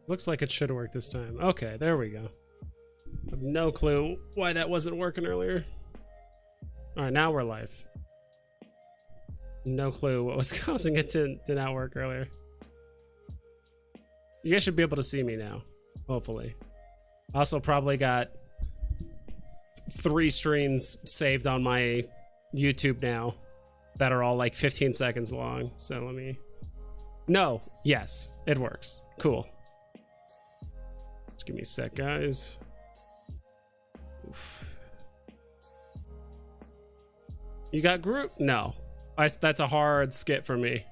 Looks like it should work this time. Okay, there we go. I have no clue why that wasn't working earlier. All right, now we're live. No clue what was causing it to not work earlier. You guys should be able to see me now, hopefully. Also probably got 3 streams saved on my YouTube now that are all like 15 seconds long. So let me... No, yes, it works. Cool. Just give me a sec, guys. Oof. You got Groot? No. That's a hard skip for me.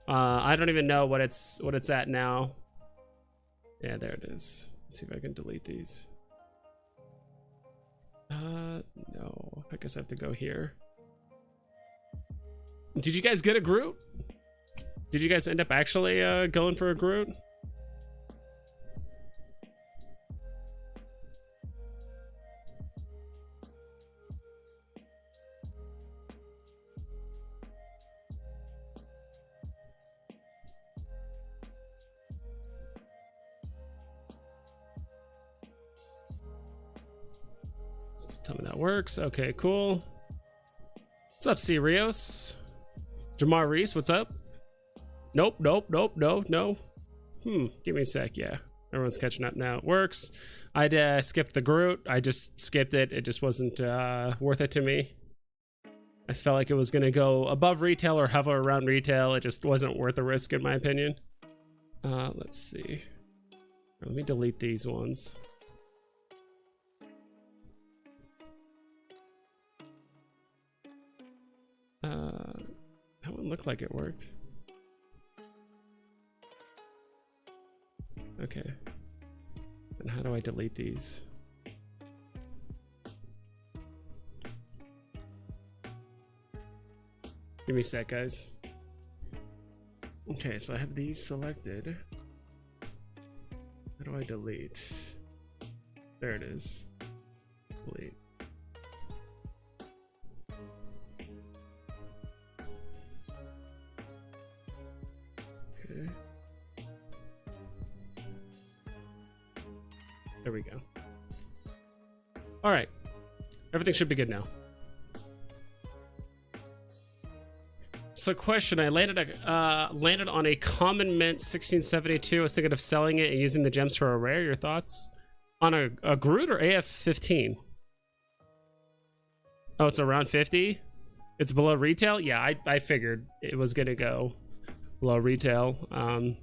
I don't even know what it's at now. Yeah, there it is. Let's see if I can delete these. No. I guess I have to go here. Did you guys get a Groot? Did you guys end up actually going for a Groot? Tell me that works. Okay, cool. What's up, C. Rios? Jamar Reese, what's up? Nope. No. Give me a sec. Yeah, everyone's catching up now. It works. I skipped the Groot. I just skipped it. It just wasn't worth it to me. I felt like it was gonna go above retail or hover around retail. It just wasn't worth the risk, in my opinion. Let's see. Let me delete these ones. That one looked like it worked. Okay. And how do I delete these? Give me a sec, guys. Okay, so I have these selected. How do I delete? There it is. Delete. There we go. All right, everything should be good now. So, question: I landed on a common mint 1672. I was thinking of selling it and using the gems for a rare. Your thoughts on a Groot or AF15? Oh, it's around 50. It's below retail. Yeah, I figured it was gonna go below retail.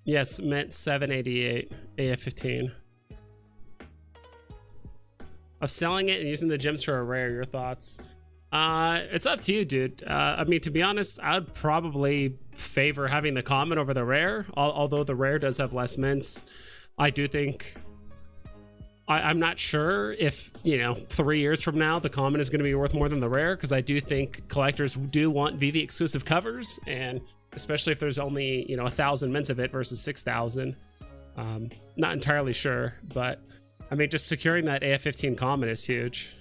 Yes, mint 788 AF15. Of selling it and using the gems for a rare. Your thoughts? It's up to you, dude. I mean, to be honest, I'd probably favor having the common over the rare. Although the rare does have less mints, I do think. I'm not sure if 3 years from now the common is going to be worth more than the rare, because I do think collectors do want Veve exclusive covers, and especially if there's only 1,000 mints of it versus 6,000. Not entirely sure, but I mean, just securing that AF15 common is huge.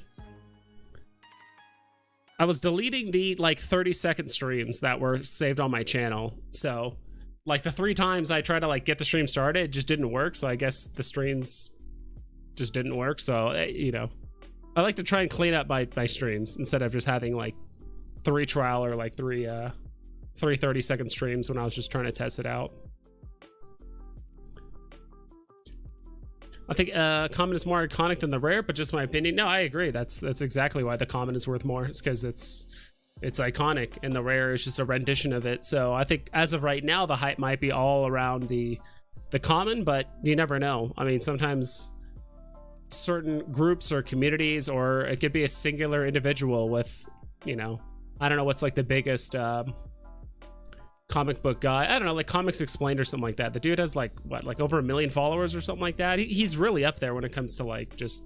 I was deleting the 30-second streams that were saved on my channel, so like the 3 times I tried to get the stream started, it just didn't work. So I guess the streams just didn't work. So I like to try and clean up my streams instead of just having 3 trial or 3 30-second streams when I was just trying to test it out. I think common is more iconic than the rare, but just my opinion. No, I agree. That's exactly why the common is worth more. It's because it's iconic, and the rare is just a rendition of it. So I think as of right now, the hype might be all around the common, but you never know. I mean, sometimes certain groups or communities, or it could be a singular individual with, I don't know what's the biggest comic book guy. I don't know, Comics Explained or something like that. The dude has what, over 1 million followers or something like that. He's really up there when it comes to just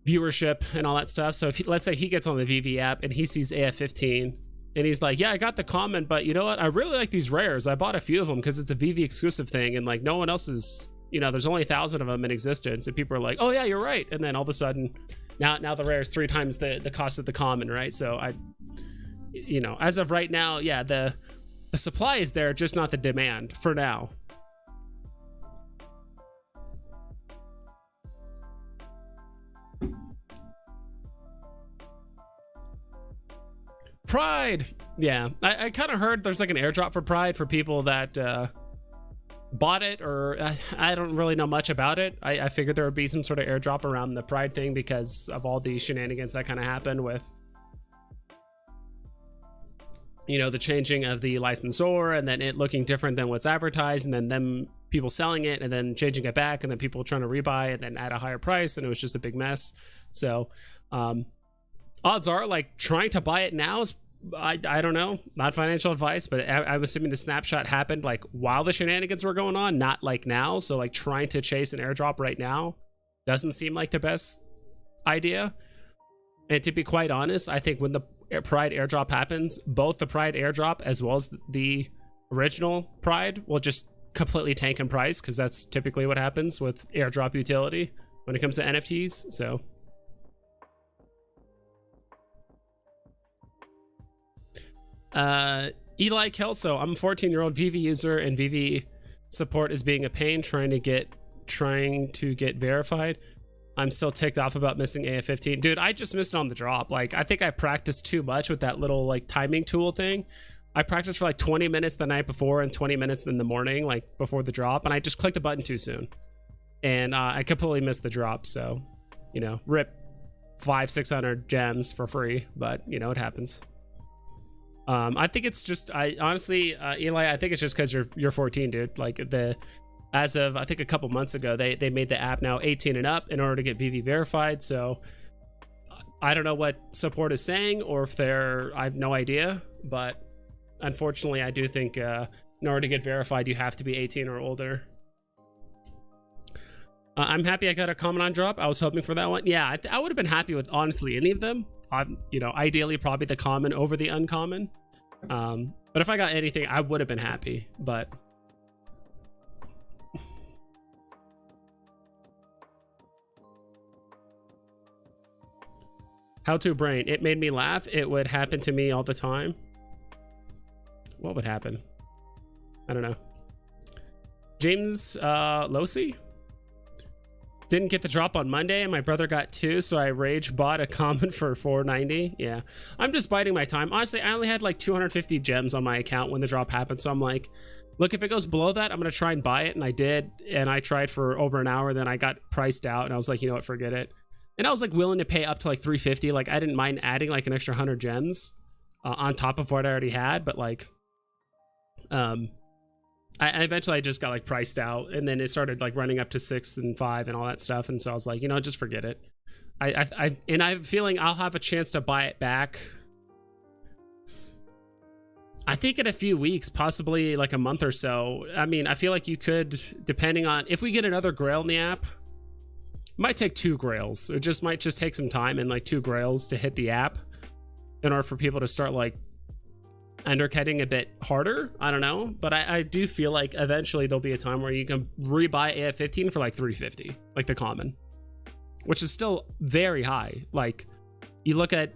viewership and all that stuff. So if let's say he gets on the Veve app and he sees AF15 and he's like, yeah, I got the common, but you know what? I really like these rares. I bought a few of them because it's a Veve exclusive thing, and no one else is, there's only 1,000 of them in existence, and people are like, oh yeah, you're right. And then all of a sudden, now the rare is 3 times the cost of the common, right? So as of right now, yeah, the The supply is there, just not the demand for now. Pride. Yeah, I kind of heard there's like an airdrop for Pride for people that bought it, or I don't really know much about it. I figured there would be some sort of airdrop around the Pride thing because of all the shenanigans that kind of happened with, you know, the changing of the licensor and then it looking different than what's advertised, and then them people selling it and then changing it back, and then people trying to rebuy it and then at a higher price, and it was just a big mess. So odds are, like, trying to buy it now is, I don't know, not financial advice, but I'm assuming the snapshot happened like while the shenanigans were going on, not like now. So like trying to chase an airdrop right now doesn't seem like the best idea. And to be quite honest, I think when the Pride airdrop happens, both the Pride airdrop as well as the original Pride will just completely tank in price, because that's typically what happens with airdrop utility when it comes to NFTs. So Eli Kelso, I'm a 14-year-old Veve user, and Veve support is being a pain trying to get verified. I'm still ticked off about missing AF15. Dude, I just missed it on the drop. Like, I think I practiced too much with that little like timing tool thing. I practiced for like 20 minutes the night before and 20 minutes in the morning, like before the drop, and I just clicked the button too soon, and I completely missed the drop. So, you know, rip 500-600 gems for free, but you know, it happens. I think it's just, I honestly, Eli, I think it's just because you're 14, dude. Like, as of I think a couple months ago, they made the app now 18 and up in order to get Veve verified. So I don't know what support is saying, or if I have no idea, but unfortunately I do think in order to get verified you have to be 18 or older. I'm happy I got a common on drop. I was hoping for that one. Yeah, I would have been happy with honestly any of them. You know, ideally probably the common over the uncommon. But if I got anything, I would have been happy. But how to brain, it made me laugh. It would happen to me all the time. What would happen? I don't know. James Losi didn't get the drop on Monday, and my brother got 2, so I rage bought a common for 490. Yeah, I'm just biding my time. Honestly, I only had like 250 gems on my account when the drop happened, so I'm like, look, if it goes below that, I'm gonna try and buy it, and I did, and I tried for over an hour, then I got priced out, and I was like, you know what, forget it. And I was like willing to pay up to like 350. Like, I didn't mind adding like an extra 100 gems on top of what I already had, but like I eventually just got like priced out, and then it started like running up to 6 and 5 and all that stuff, and so I was like, you know, just forget it. I have a feeling I'll have a chance to buy it back, I think in a few weeks, possibly like a month or so. I mean, I feel like you could, depending on if we get another grail in the app, it might take 2 grails. It just might take some time and like 2 grails to hit the app in order for people to start like undercutting a bit harder. I don't know, but I do feel like eventually there'll be a time where you can rebuy AF15 for like 350, like the common, which is still very high. Like, you look at,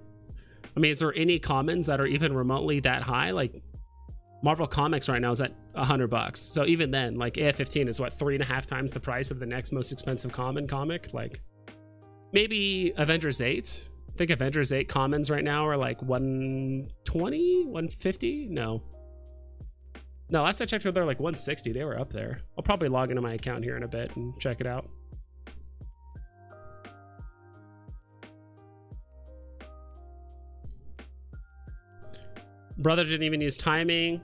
I mean, is there any commons that are even remotely that high? Like, Marvel Comics right now is at $100. So even then, like, AF15 is what, 3.5 times the price of the next most expensive common comic. Like, maybe Avengers 8. I think Avengers 8 commons right now are like 120, 150. No, last I checked, they're like 160. They were up there. I'll probably log into my account here in a bit and check it out. Brother didn't even use timing.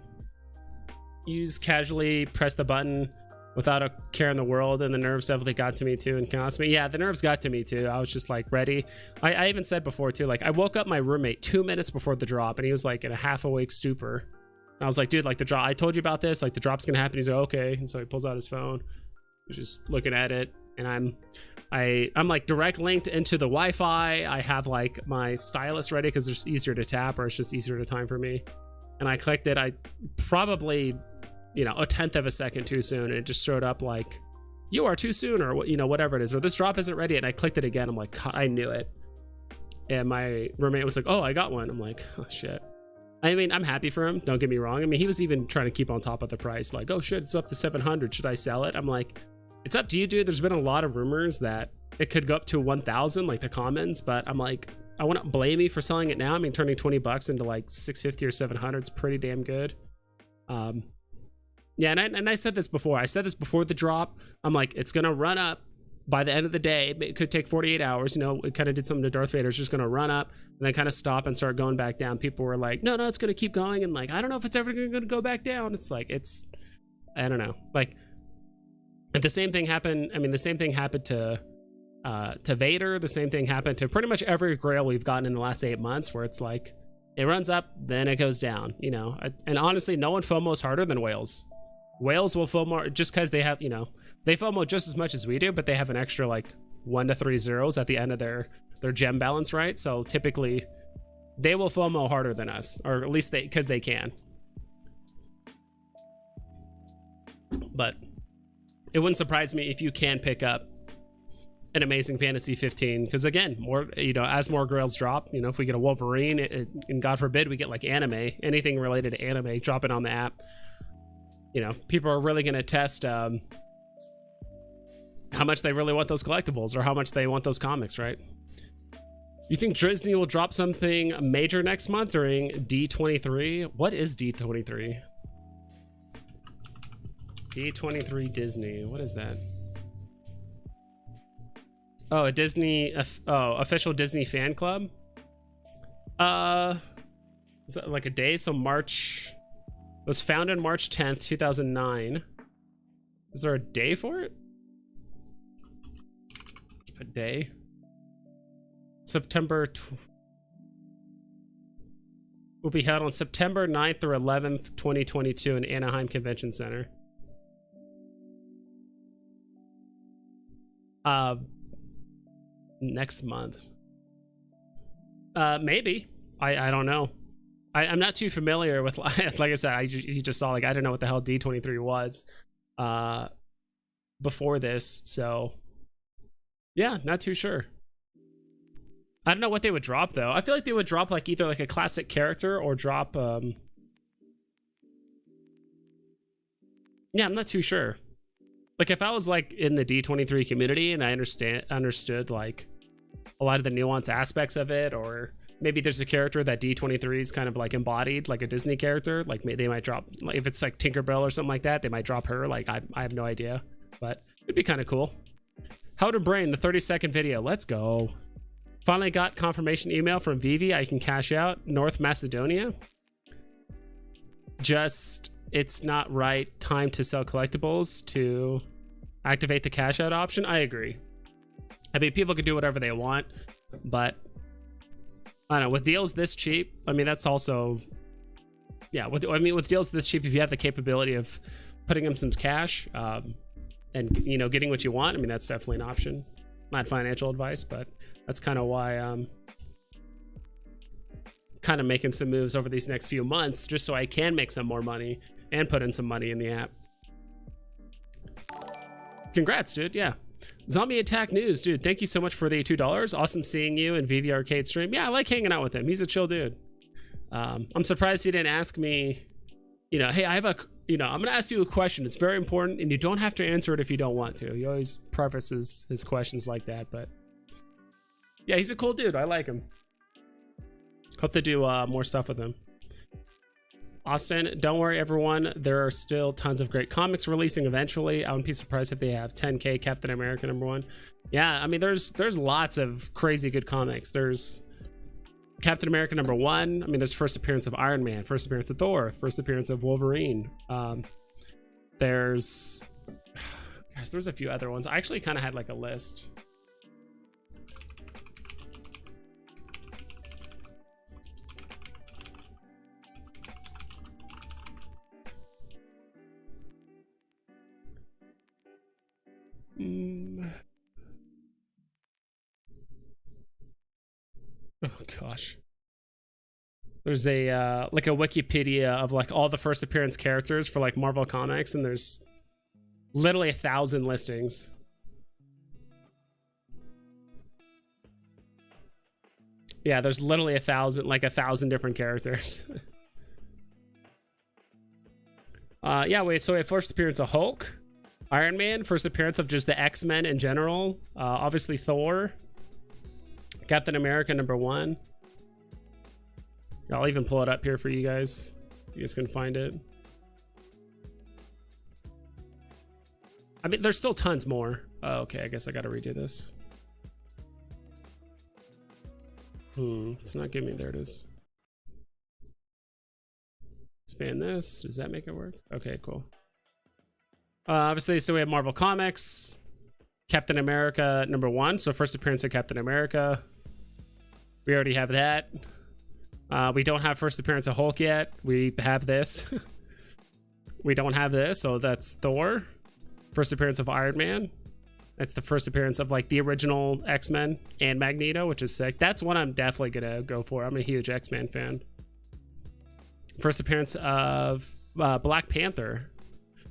Use casually, press the button without a care in the world, and the nerves definitely got to me too and cost me. Yeah, the nerves got to me too. I was just like ready. I even said before too, like, I woke up my roommate 2 minutes before the drop, and he was like in a half awake stupor. And I was like, dude, like, the drop, I told you about this, like the drop's gonna happen. He's like, okay. And so he pulls out his phone, he's just looking at it, and I'm like direct linked into the Wi-Fi. I have like my stylus ready because it's easier to tap, or it's just easier to time for me. And I clicked it. I probably, you know, 1/10 of a second too soon, and it just showed up like, you are too soon, or, you know, whatever it is, or this drop isn't ready. And I clicked it again. I'm like, God, I knew it. And my roommate was like, oh, I got one. I'm like, oh shit. I mean, I'm happy for him. Don't get me wrong. I mean, he was even trying to keep on top of the price. Like, oh shit, it's up to 700. Should I sell it? I'm like, it's up to you, dude. There's been a lot of rumors that it could go up to 1,000, like the comments. But I'm like, I wouldn't blame you for selling it now. I mean, turning 20 bucks into like 650 or 700 is pretty damn good. Yeah, and I said this before. I said this before the drop. I'm like, it's gonna run up by the end of the day. It could take 48 hours. You know, it kind of did something to Darth Vader. It's just gonna run up and then kind of stop and start going back down. People were like, no, it's gonna keep going. And like, I don't know if it's ever gonna go back down. It's like, I don't know. Like, the same thing happened. I mean, the same thing happened to Vader. The same thing happened to pretty much every grail we've gotten in the last 8 months, where it's like, it runs up, then it goes down, you know. And honestly, no one FOMOs harder than whales. Whales will FOMO just because they have, you know, they FOMO just as much as we do, but they have an extra like 1 to 3 zeros at the end of their gem balance, right? So typically, they will FOMO harder than us, or at least because they can. But it wouldn't surprise me if you can pick up an Amazing Fantasy 15, because again, more, you know, as more grails drop, you know, if we get a Wolverine, and God forbid we get like anime, anything related to anime, drop it on the app. You know, people are really going to test how much they really want those collectibles, or how much they want those comics, right? You think Disney will drop something major next month during D23? What is D23? D23 Disney, what is that? Oh, a Disney, official Disney fan club? Is that like a day? So March, it was founded March 10th, 2009. Is there a day for it? A day? September, will be held on September 9th or 11th, 2022 in Anaheim Convention Center. Next month. Maybe. I don't know. I'm not too familiar with, like I said, you just saw, like, I didn't know what the hell D23 was before this, so yeah, not too sure. I don't know what they would drop though. I feel like they would drop like either like a classic character or drop yeah, I'm not too sure. Like if I was like in the D23 community and I understood like a lot of the nuanced aspects of it, or maybe there's a character that D23 is kind of like embodied, like a Disney character, like they might drop, like if it's like Tinkerbell or something like that, they might drop her. Like I have no idea, but it'd be kind of cool. How to Brain, the 30-second video. Let's go. Finally got confirmation email from Veve. I can cash out. North Macedonia. Just, it's not right time to sell collectibles to activate the cash out option. I agree. I mean, people can do whatever they want, but I don't know, with deals this cheap, I mean, that's also, yeah, with deals this cheap, if you have the capability of putting them some cash and, you know, getting what you want, I mean, that's definitely an option. Not financial advice, but that's kind of why I'm kind of making some moves over these next few months, just so I can make some more money and put in some money in the app. Congrats, dude. Yeah. Zombie Attack News, dude, thank you so much for the $2. Awesome seeing you in Veve Arcade stream. Yeah, I like hanging out with him. He's a chill dude. I'm surprised he didn't ask me, you know, hey, I have a, you know, I'm gonna ask you a question. It's very important, and you don't have to answer it if you don't want to. He always prefaces his questions like that, but yeah, he's a cool dude. I like him. Hope to do more stuff with him. Austin, don't worry, everyone. There are still tons of great comics releasing eventually. I wouldn't be surprised if they have 10K Captain America #1. Yeah, I mean, there's lots of crazy good comics. There's Captain America #1. I mean, there's first appearance of Iron Man, first appearance of Thor, first appearance of Wolverine. There's, gosh, there's a few other ones. I actually kind of had like a list. Oh gosh, there's a like a Wikipedia of like all the first appearance characters for like Marvel Comics, and there's literally 1,000 listings. Yeah, there's literally 1,000, like 1,000 different characters. Yeah, wait, so we have first appearance of Hulk, Iron Man, first appearance of just the X-Men in general, obviously Thor, Captain America #1. I'll even pull it up here for you guys. You guys can find it. I mean, there's still tons more. Oh, okay, I guess I gotta redo this. It's not giving me, there it is. Expand this, does that make it work? Okay, cool. Obviously, so we have Marvel Comics, Captain America #1, so first appearance of Captain America. We already have that. We don't have first appearance of Hulk yet. We have this. We don't have this, so that's Thor. First appearance of Iron Man. That's the first appearance of like the original X-Men and Magneto, which is sick. That's one I'm definitely gonna go for. I'm a huge X-Men fan. First appearance of Black Panther.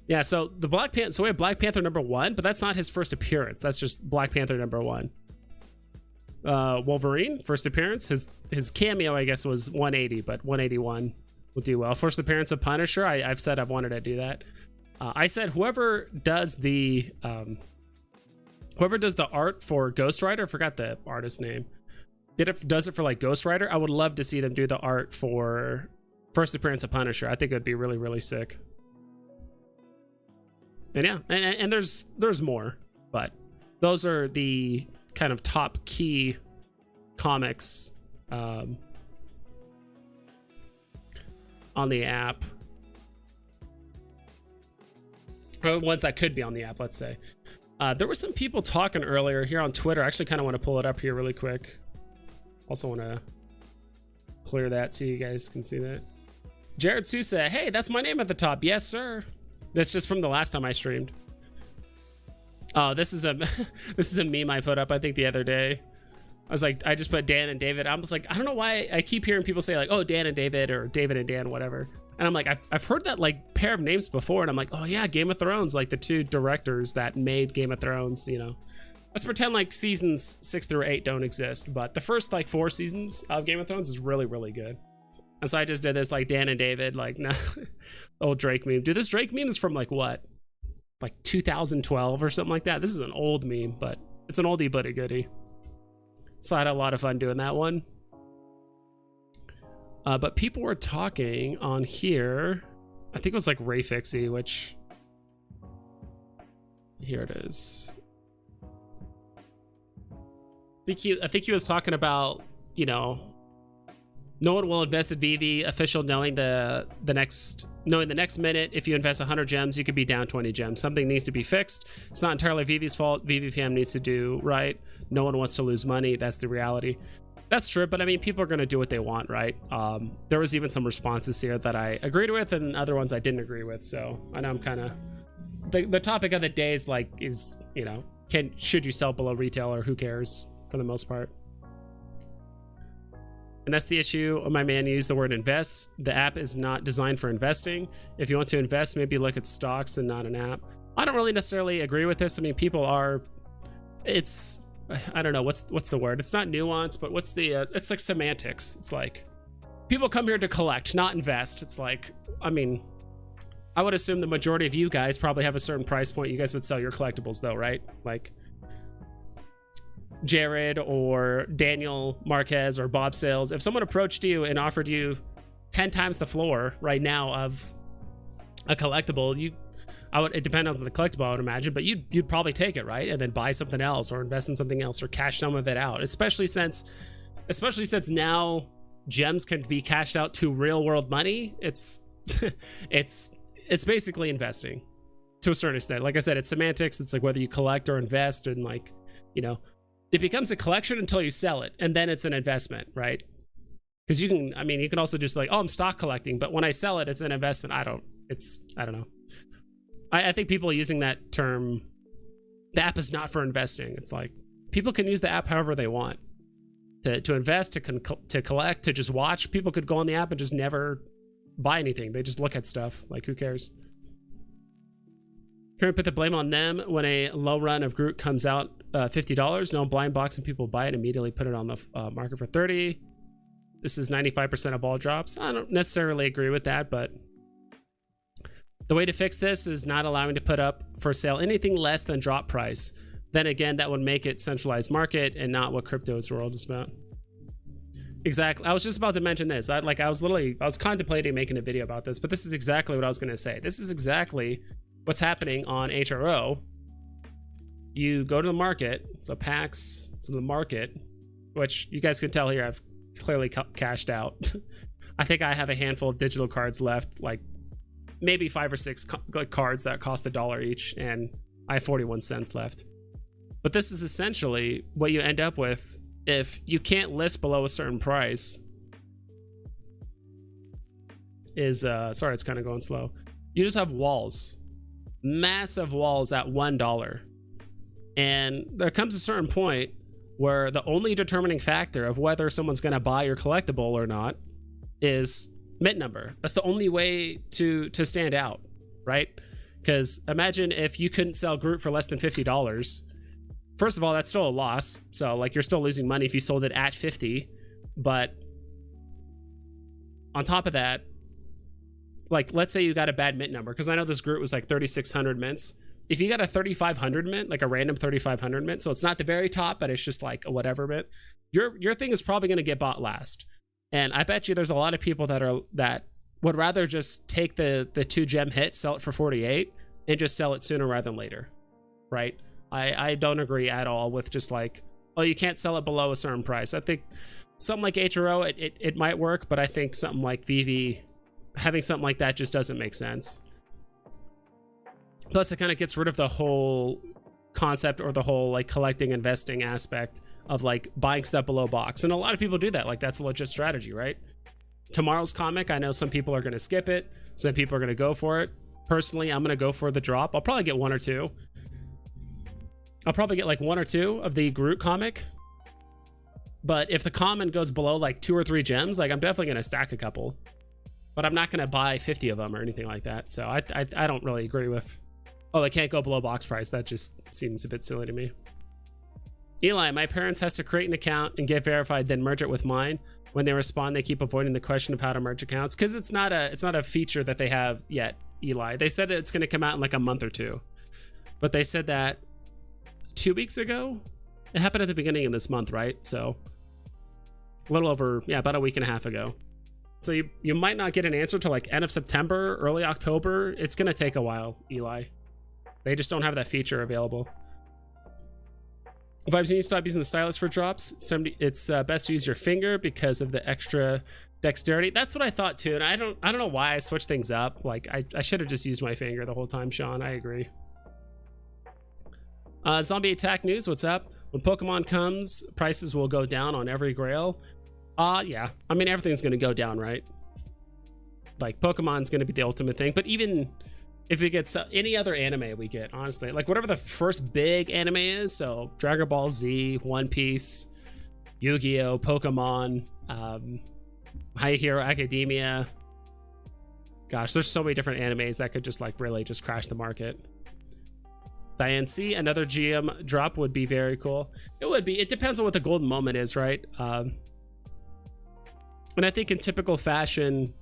Yeah, so the Black Panther. So we have Black Panther #1, but that's not his first appearance. That's just Black Panther #1. Wolverine, first appearance. His cameo, I guess, was 180, but 181 will do well. First appearance of Punisher. I've said I've wanted to do that. I said whoever does the art for Ghost Rider, I forgot the artist's name, does it for like Ghost Rider, I would love to see them do the art for first appearance of Punisher. I think it would be really, really sick. And yeah, and there's more, but those are the kind of top key comics on the app. Or ones that could be on the app, let's say. There were some people talking earlier here on Twitter. I actually kind of want to pull it up here really quick. Also want to clear that so you guys can see that. Jared Sousa, hey, that's my name at the top. Yes, sir. That's just from the last time I streamed. Oh, this is a this is a meme I put up, I think, the other day. I was like, I just put Dan and David. I was like, I don't know why I keep hearing people say like, oh, Dan and David, or David and Dan, whatever. And I'm like, I've heard that like pair of names before, and I'm like, oh yeah, Game of Thrones, like the two directors that made Game of Thrones, you know. Let's pretend like seasons 6 through 8 don't exist, but the first like 4 seasons of Game of Thrones is really, really good. And so I just did this like Dan and David, like, no, old Drake meme. Dude, this Drake meme is from like what? Like 2012 or something like that. This is an old meme, but it's an oldie but a goodie. So I had a lot of fun doing that one. But people were talking on here. I think it was like Ray Fixie, which here it is. I think he was talking about, you know, no one will invest in Veve official knowing the next minute if you invest 100 gems you could be down 20 gems. Something needs to be fixed. It's not entirely Veve's fault. Veve fam needs to do right. No one wants to lose money. That's the reality. That's true, but I mean, people are going to do what they want, right? There was even some responses here that I agreed with and other ones I didn't agree with. So I know I'm kind of the topic of the day is like, you know, should you sell below retail, or who cares for the most part? And that's the issue. My man used the word invest. The app is not designed for investing. If you want to invest, maybe look at stocks and not an app. I don't really necessarily agree with this. I mean, people are, I don't know, what's the word? It's not nuance, but what's the, it's like semantics. It's like, people come here to collect, not invest. It's like, I mean, I would assume the majority of you guys probably have a certain price point. You guys would sell your collectibles though, right? Like Jared or Daniel Marquez or Bob Sales, if someone approached you and offered you 10 times the floor right now of a collectible, it depend on the collectible, I would imagine, but you'd probably take it, right? And then buy something else or invest in something else or cash some of it out, especially since now gems can be cashed out to real world money. It's it's basically investing to a certain extent. Like I said, it's semantics. It's like whether you collect or invest, and like, you know, it becomes a collection until you sell it, and then it's an investment, right? Because you can also just like, oh, I'm stock collecting, but when I sell it, it's an investment. I don't know. I think people using that term, the app is not for investing. It's like people can use the app however they want to invest, to collect, to just watch. People could go on the app and just never buy anything. They just look at stuff. Like, who cares? Here, put the blame on them when a low run of Groot comes out. $50. No, blind boxing, people buy it, immediately put it on the market for 30. This is 95% of all drops. I don't necessarily agree with that, but The way to fix this is not allowing to put up for sale anything less than drop price. Then again, that would make it centralized market and not what crypto's world is about. Exactly. I was just about to mention this. I was contemplating making a video about this, but this is exactly what I was going to say. This is exactly what's happening on HRO. You go to the market, so PAX, so the market, which you guys can tell here, I've clearly cashed out. I think I have a handful of digital cards left, like maybe 5 or 6 cards that cost $1 each, and I have 41 cents left. But this is essentially what you end up with if you can't list below a certain price. Sorry, it's kind of going slow. You just have walls, massive walls at $1. And there comes a certain point where the only determining factor of whether someone's going to buy your collectible or not is mint number. That's the only way to stand out, right? Because imagine if you couldn't sell Groot for less than $50. First of all, that's still a loss. So like you're still losing money if you sold it at 50. But on top of that, like let's say you got a bad mint number, because I know this Groot was like 3,600 mints. If you got a 3,500 mint, like a random 3,500 mint, so it's not the very top, but it's just like a whatever mint, your thing is probably going to get bought last. And I bet you there's a lot of people that would rather just take the 2 gem hit, sell it for 48, and just sell it sooner rather than later, right? I don't agree at all with just like, oh, you can't sell it below a certain price. I think something like HRO, it might work, but I think something like Veve, having something like that just doesn't make sense. Plus, it kind of gets rid of the whole concept or the whole like collecting, investing aspect of like buying stuff below box. And a lot of people do that. Like that's a legit strategy, right? Tomorrow's comic, I know some people are going to skip it. Some people are going to go for it. Personally, I'm going to go for the drop. I'll probably get 1 or 2. I'll probably get like 1 or 2 of the Groot comic. But if the common goes below like 2 or 3 gems, like I'm definitely going to stack a couple. But I'm not going to buy 50 of them or anything like that. So I don't really agree with, oh, they can't go below box price. That just seems a bit silly to me. Eli, my parents has to create an account and get verified, then merge it with mine. When they respond, they keep avoiding the question of how to merge accounts because it's not a feature that they have yet, Eli. They said it's going to come out in like a month or 2. But they said that 2 weeks ago. It happened at the beginning of this month, right? So a little over, yeah, about a week and a half ago. So you might not get an answer till like end of September, early October. It's going to take a while, Eli. They just don't have that feature available. If I need to stop using the stylus for drops, it's best to use your finger because of the extra dexterity. That's what I thought too, and I don't know why I switched things up. Like I should have just used my finger the whole time, Sean. I agree. Zombie attack news. What's up? When Pokemon comes, prices will go down on every Grail. Yeah. I mean, everything's gonna go down, right? Like Pokemon's gonna be the ultimate thing, but even if we get any other anime we get, honestly, like whatever the first big anime is, so Dragon Ball Z, One Piece, Yu-Gi-Oh, Pokemon, My Hero Academia. Gosh, there's so many different animes that could just like really just crash the market. Diane C, another GM drop would be very cool. It would be. It depends on what the golden moment is, right? And I think in typical fashion,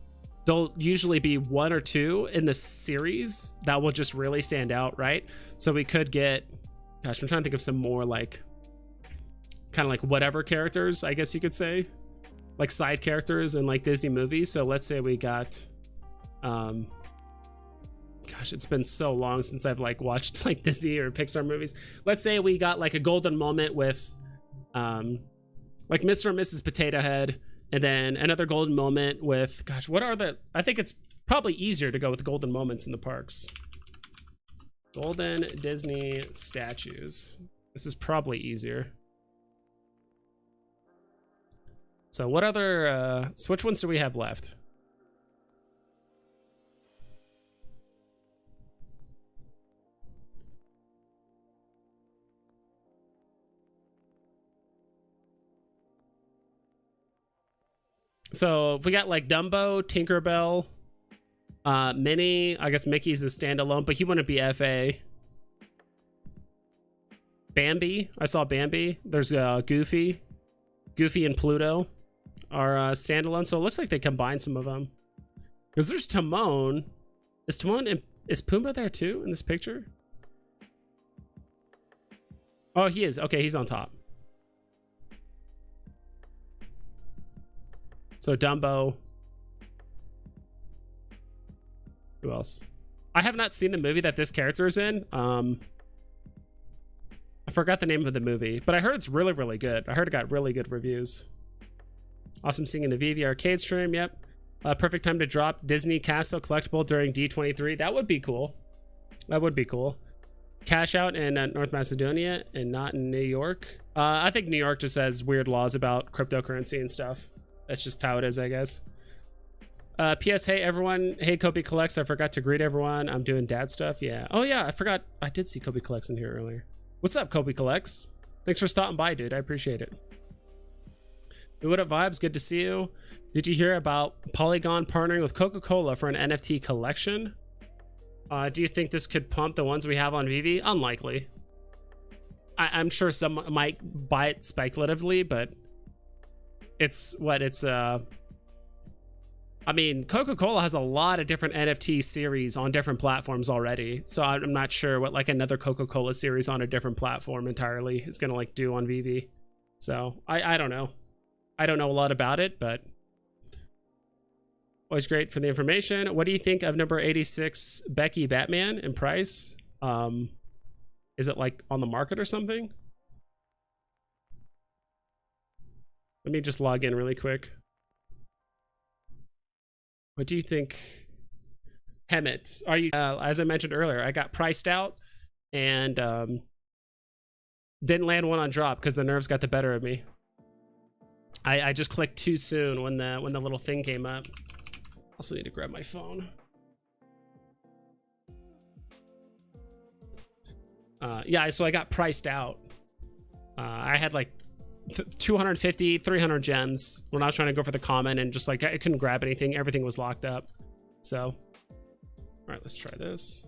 there'll usually be 1 or 2 in the series that will just really stand out, right? So we could get, gosh, I'm trying to think of some more like kind of like whatever characters, I guess you could say, like side characters in like Disney movies. So let's say we got gosh, it's been so long since I've like watched like Disney or Pixar movies. Let's say we got like a golden moment with like Mr. and Mrs. Potato Head, and then another golden moment with, gosh, what are the, I think it's probably easier to go with golden moments in the parks. Golden Disney statues. This is probably easier. So what other, so which ones do we have left? So if we got like Dumbo, Tinkerbell, Minnie, I guess Mickey's a standalone, but he wouldn't be FA. Bambi, I saw Bambi. There's Goofy and Pluto are standalone. So it looks like they combined some of them. Because there's Timon. Is Timon Is Pumbaa there too in this picture? Oh, he is. Okay, he's on top. So Dumbo. Who else? I have not seen the movie that this character is in. I forgot the name of the movie, but I heard it's really, really good. I heard it got really good reviews. Awesome seeing the Veve arcade stream. Yep. Perfect time to drop Disney Castle collectible during D23. That would be cool. That would be cool. Cash out in North Macedonia and not in New York. I think New York just has weird laws about cryptocurrency and stuff. That's just how it is, I guess. P.S. Hey, everyone. Hey, Kobe Collects. I forgot to greet everyone. I'm doing dad stuff. Yeah. Oh, yeah. I forgot. I did see Kobe Collects in here earlier. What's up, Kobe Collects? Thanks for stopping by, dude. I appreciate it. What up, Vibes? Good to see you. Did you hear about Polygon partnering with Coca-Cola for an NFT collection? Do you think this could pump the ones we have on Veve? Unlikely. I'm sure some might buy it speculatively, but it's what it's I mean, Coca-Cola has a lot of different NFT series on different platforms already, so I'm not sure what like another Coca-Cola series on a different platform entirely is gonna like do on Veve. So I don't know. I don't know a lot about it, but always great for the information. What do you think of number 86 Becky Batman in price? Is it like on the market or something? Let me just log in really quick. What do you think? Hemet, are you, as I mentioned earlier, I got priced out and didn't land one on drop because the nerves got the better of me. I just clicked too soon when the little thing came up. Also need to grab my phone. Yeah, so I got priced out. I had like 250, 300 gems when I was trying to go for the common, and just like I couldn't grab anything. Everything was locked up. So, all right, let's try this.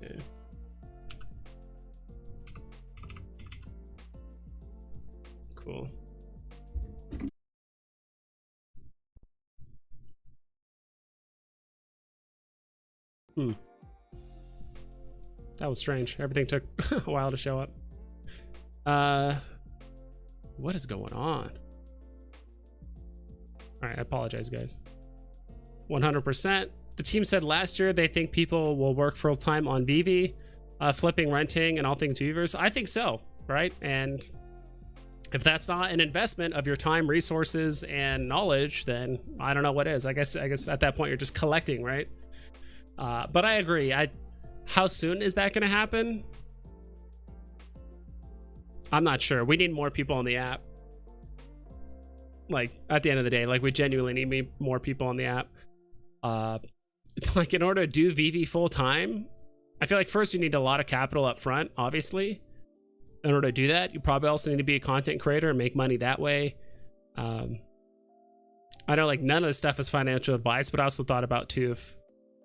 Okay. Cool. That was strange. Everything took a while to show up. What is going on? All right, I apologize, guys. 100%. The team said last year they think people will work full time on Veve, flipping, renting, and all things Vevers. I think so, right? And if that's not an investment of your time, resources, and knowledge, then I don't know what is. I guess at that point you're just collecting, right? But I agree. How soon is that going to happen? I'm not sure. We need more people on the app. Like, at the end of the day, like, we genuinely need more people on the app. Like, in order to do Veve full time, I feel like first you need a lot of capital up front, obviously. In order to do that, you probably also need to be a content creator and make money that way. I know, like, none of this stuff is financial advice, but I also thought about too,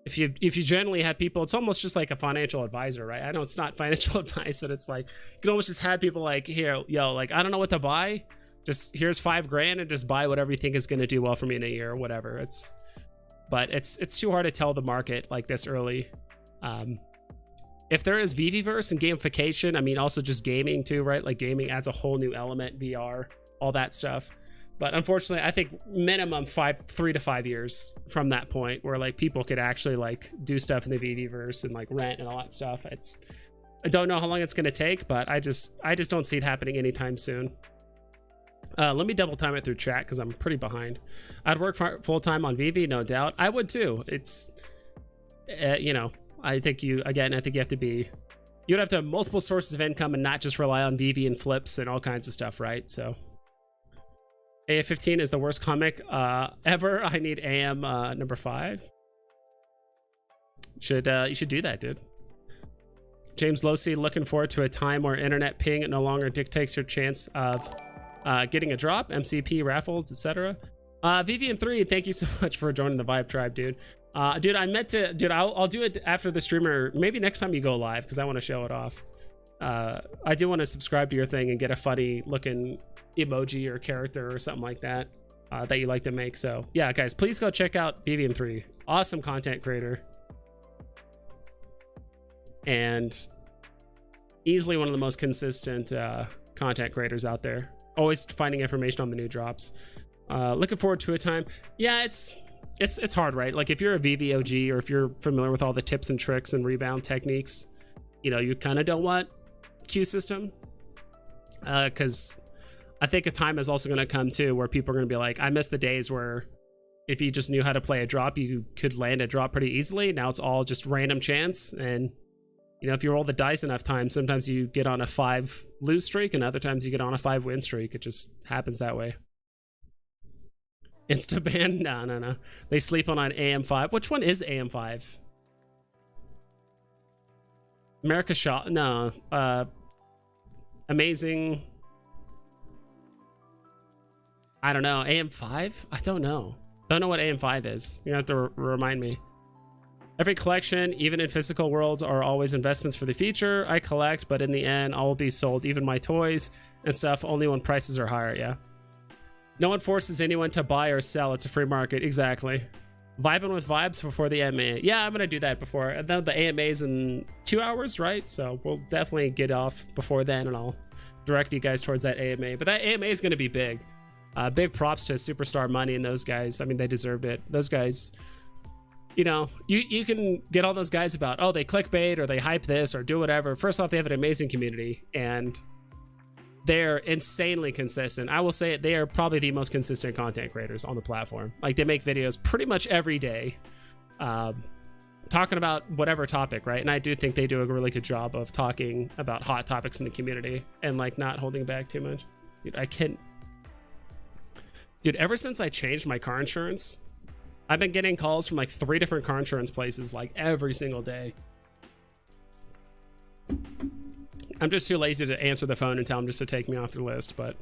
if you generally have people, it's almost just like a financial advisor, right? I know it's not financial advice, but it's like you can almost just have people like, here, yo, like, I don't know what to buy, just here's $5,000 and just buy whatever you think is going to do well for me in a year or whatever. But it's too hard to tell the market like this early. If there is Veveverse and gamification, I mean, also just gaming too, right? Like, gaming adds a whole new element, VR, all that stuff. But unfortunately, I think minimum 3 to 5 years from that point where like people could actually like do stuff in the Veveverse and like rent and all that stuff. I don't know how long it's going to take, but I just don't see it happening anytime soon. Let me double time it through chat because I'm pretty behind. I'd work full time on Veve, no doubt. I would too. It's, you know, I think you have to you'd have to have multiple sources of income and not just rely on Veve and flips and all kinds of stuff, right? So AF15 is the worst comic ever. I need AM number 5. You should do that, dude. James Losey, looking forward to a time where internet ping no longer dictates your chance of getting a drop, MCP, raffles, etc. Vivian3, thank you so much for joining the Vibe Tribe, dude. Dude, I meant to, dude, I'll do it after the streamer, maybe next time you go live, because I want to show it off. I do want to subscribe to your thing and get a funny looking emoji or character or something like that that you like to make. So yeah, guys, please go check out Vivian3. Awesome content creator. And easily one of the most consistent content creators out there. Always finding information on the new drops. Looking forward to a time. Yeah, it's hard, right? Like if you're a VVOG or if you're familiar with all the tips and tricks and rebound techniques, you know, you kind of don't want queue system. Because I think a time is also going to come too where people are going to be like, I miss the days where if you just knew how to play a drop, you could land a drop pretty easily. Now it's all just random chance. And, you know, if you roll the dice enough times, sometimes you get on a 5 lose streak and other times you get on a 5 win streak. It just happens that way. Insta ban? No. They sleep on AM5. Which one is AM5? America Shot? No. Amazing. I don't know. AM5? I don't know. Don't know what AM5 is. You have to remind me. Every collection, even in physical worlds, are always investments for the future. I collect, but in the end, all will be sold, even my toys and stuff, only when prices are higher. Yeah. No one forces anyone to buy or sell. It's a free market. Exactly. Vibing with vibes before the AMA. Yeah, I'm going to do that before. And then the AMA's in 2 hours, right? So we'll definitely get off before then and I'll direct you guys towards that AMA. But that AMA is going to be big. Big props to Superstar Money and those guys. I mean, they deserved it. Those guys, you know, you can get all those guys about, oh, they clickbait or they hype this or do whatever. First off, they have an amazing community and they're insanely consistent. I will say it, they are probably the most consistent content creators on the platform. Like they make videos pretty much every day talking about whatever topic, right? And I do think they do a really good job of talking about hot topics in the community and like not holding back too much. Dude, ever since I changed my car insurance, I've been getting calls from like 3 different car insurance places like every single day. I'm just too lazy to answer the phone and tell them just to take me off the list, but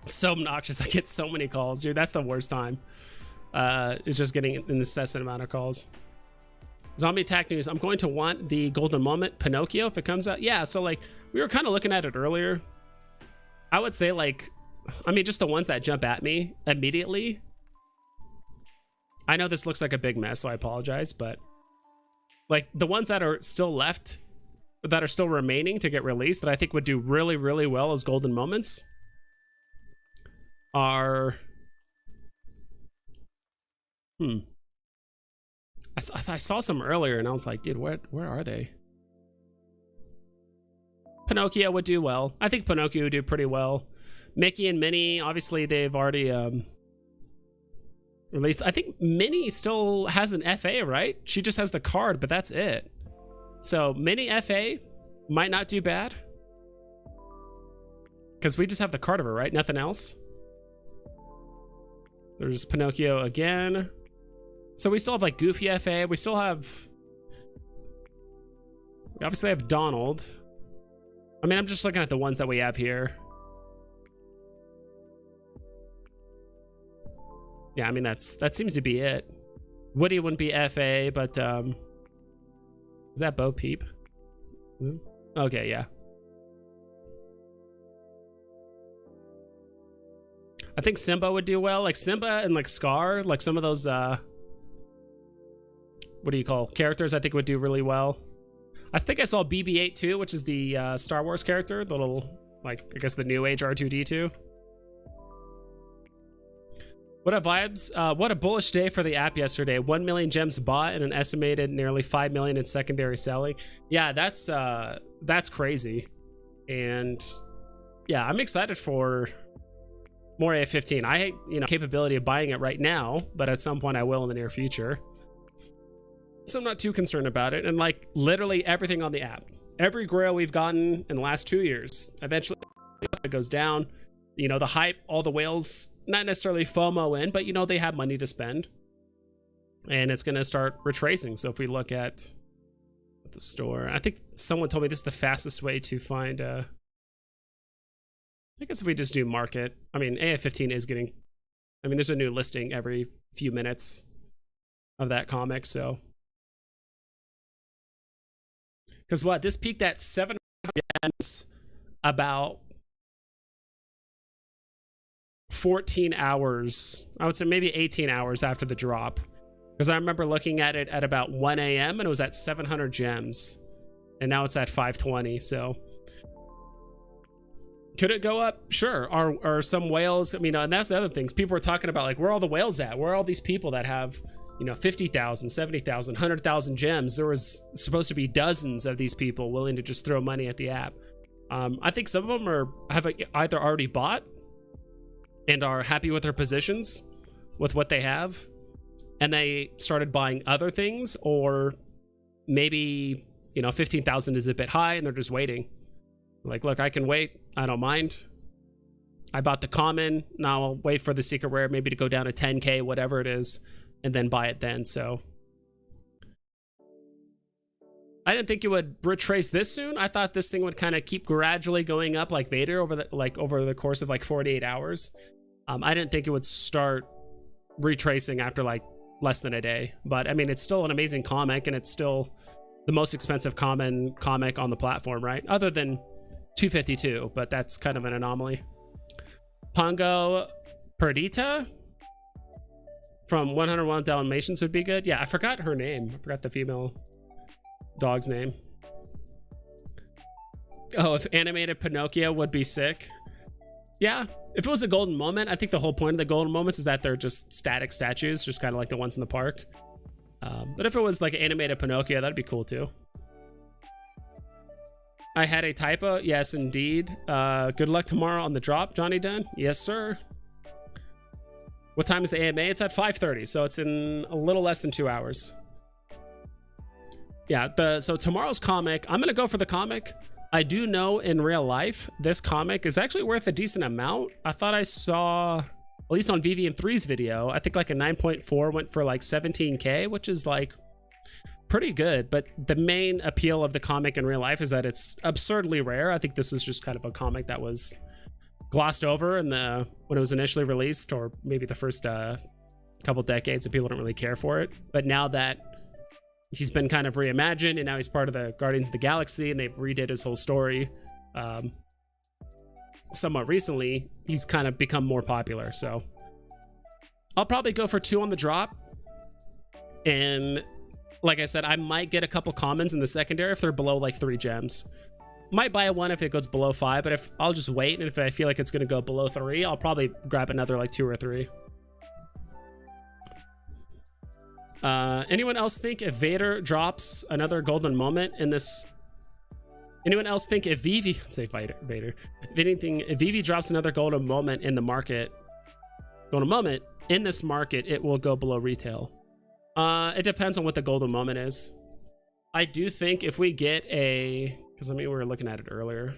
it's so obnoxious. I get so many calls, dude. That's the worst time. It's just getting an incessant amount of calls. Zombie attack news. I'm going to want the golden moment Pinocchio if it comes out. Yeah, so like we were kind of looking at it earlier. I would say like, I mean, just the ones that jump at me immediately. I know this looks like a big mess, so I apologize, but like the ones that are still left, that are still remaining to get released that I think would do really, really well as golden moments are... I saw some earlier and I was like, dude, where are they? Pinocchio would do well. I think Pinocchio would do pretty well. Mickey and Minnie, obviously they've already released. I think Minnie still has an FA, right? She just has the card, but that's it. So Minnie FA might not do bad. Because we just have the card of her, right? Nothing else. There's Pinocchio again. So we still have like Goofy FA. We obviously have Donald. I mean, I'm just looking at the ones that we have here. Yeah, I mean, that seems to be it. Woody wouldn't be FA, but is that Bo Peep? Okay, yeah. I think Simba would do well. Like Simba and like Scar, like some of those what do you call characters, I think would do really well. I think I saw BB-8 too, which is the Star Wars character, the little, like, I guess the new age R2-D2. What up, vibes? What a bullish day for the app yesterday. 1 million gems bought and an estimated nearly 5 million in secondary selling. Yeah, that's crazy. And yeah, I'm excited for more AF15. I hate, you know, capability of buying it right now, but at some point I will in the near future. So I'm not too concerned about it. And like literally everything on the app, every grail we've gotten in the last 2 years, eventually it goes down. You know, the hype, all the whales, not necessarily FOMO in, but you know, they have money to spend and it's going to start retracing. So if we look at the store, I think someone told me this is the fastest way to find, I guess if we just do market, I mean, AF15 is getting I mean, there's a new listing every few minutes of that comic, so. Because what, this peaked at 700 gems about 14 hours, I would say maybe 18 hours after the drop. Because I remember looking at it at about 1 a.m. and it was at 700 gems. And now it's at 520, so. Could it go up? Sure. Are some whales, I mean, and that's the other things. People are talking about, like, where are all the whales at? Where are all these people that have, you know, 50,000, 70,000, 100,000 gems? There was supposed to be dozens of these people willing to just throw money at the app. I think some of them have either already bought and are happy with their positions with what they have, and they started buying other things, or maybe, you know, 15,000 is a bit high and they're just waiting. Like, look, I can wait. I don't mind. I bought the common. Now I'll wait for the secret rare maybe to go down to 10K, whatever it is, and then buy it then. So I didn't think it would retrace this soon. I thought this thing would kind of keep gradually going up like Vader over the course of like 48 hours. I didn't think it would start retracing after like less than a day. But I mean, it's still an amazing comic, and it's still the most expensive common comic on the platform, right? Other than 252, but that's kind of an anomaly. Pongo Perdita from 101 Dalmatians would be good. Yeah, I forgot her name. I forgot the female dog's name. Oh, if animated Pinocchio would be sick. Yeah, if it was a golden moment, I think the whole point of the golden moments is that they're just static statues, just kind of like the ones in the park. But if it was like an animated Pinocchio, that'd be cool too. I had a typo. Yes, indeed. Good luck tomorrow on the drop, Johnny Dunn. Yes, sir. What time is the AMA? It's at 5:30, so it's in a little less than 2 hours. Yeah, so tomorrow's comic, I'm gonna go for the comic. I do know in real life, this comic is actually worth a decent amount. I thought I saw, at least on VV3's video, I think like a 9.4 went for like 17K, which is like pretty good. But the main appeal of the comic in real life is that it's absurdly rare. I think this was just kind of a comic that was glossed over in when it was initially released, or maybe the first couple decades, and people don't really care for it. But now that he's been kind of reimagined, and now he's part of the Guardians of the Galaxy, and they've redid his whole story somewhat recently, he's kind of become more popular. So I'll probably go for 2 on the drop, and like I said, I might get a couple commons in the secondary if they're below like 3 gems. Might buy one if it goes below 5, but if I'll just wait, and if I feel like it's gonna go below 3, I'll probably grab another like 2 or 3. Anyone else think if Vader drops another golden moment in this? Anyone else think if Veve, say Vader, if Veve drops another golden moment in the market, in this market, it will go below retail? It depends on what the golden moment is. I do think if we get because I mean, we were looking at it earlier.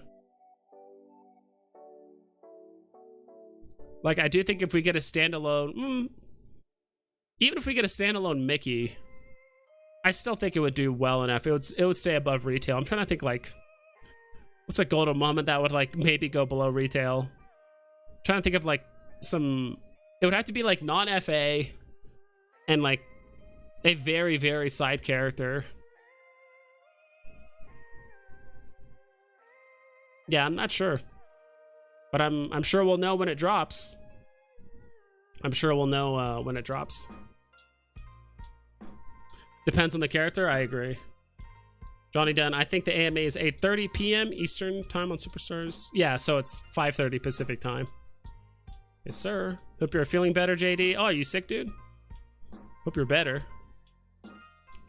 Like, I do think if we get a standalone, even if we get a standalone Mickey, I still think it would do well enough. It would stay above retail. I'm trying to think, like, what's a golden moment that would like maybe go below retail? I'm trying to think of like it would have to be like non-FA and like a very, very side character. Yeah, I'm not sure, but I'm sure we'll know when it drops. I'm sure we'll know when it drops. Depends on the character. I agree. Johnny Dunn, I think the AMA is 8:30 p.m. Eastern time on Superstars. Yeah, so it's 5:30 Pacific time. Yes, sir. Hope you're feeling better, JD. Oh, are you sick, dude? Hope you're better.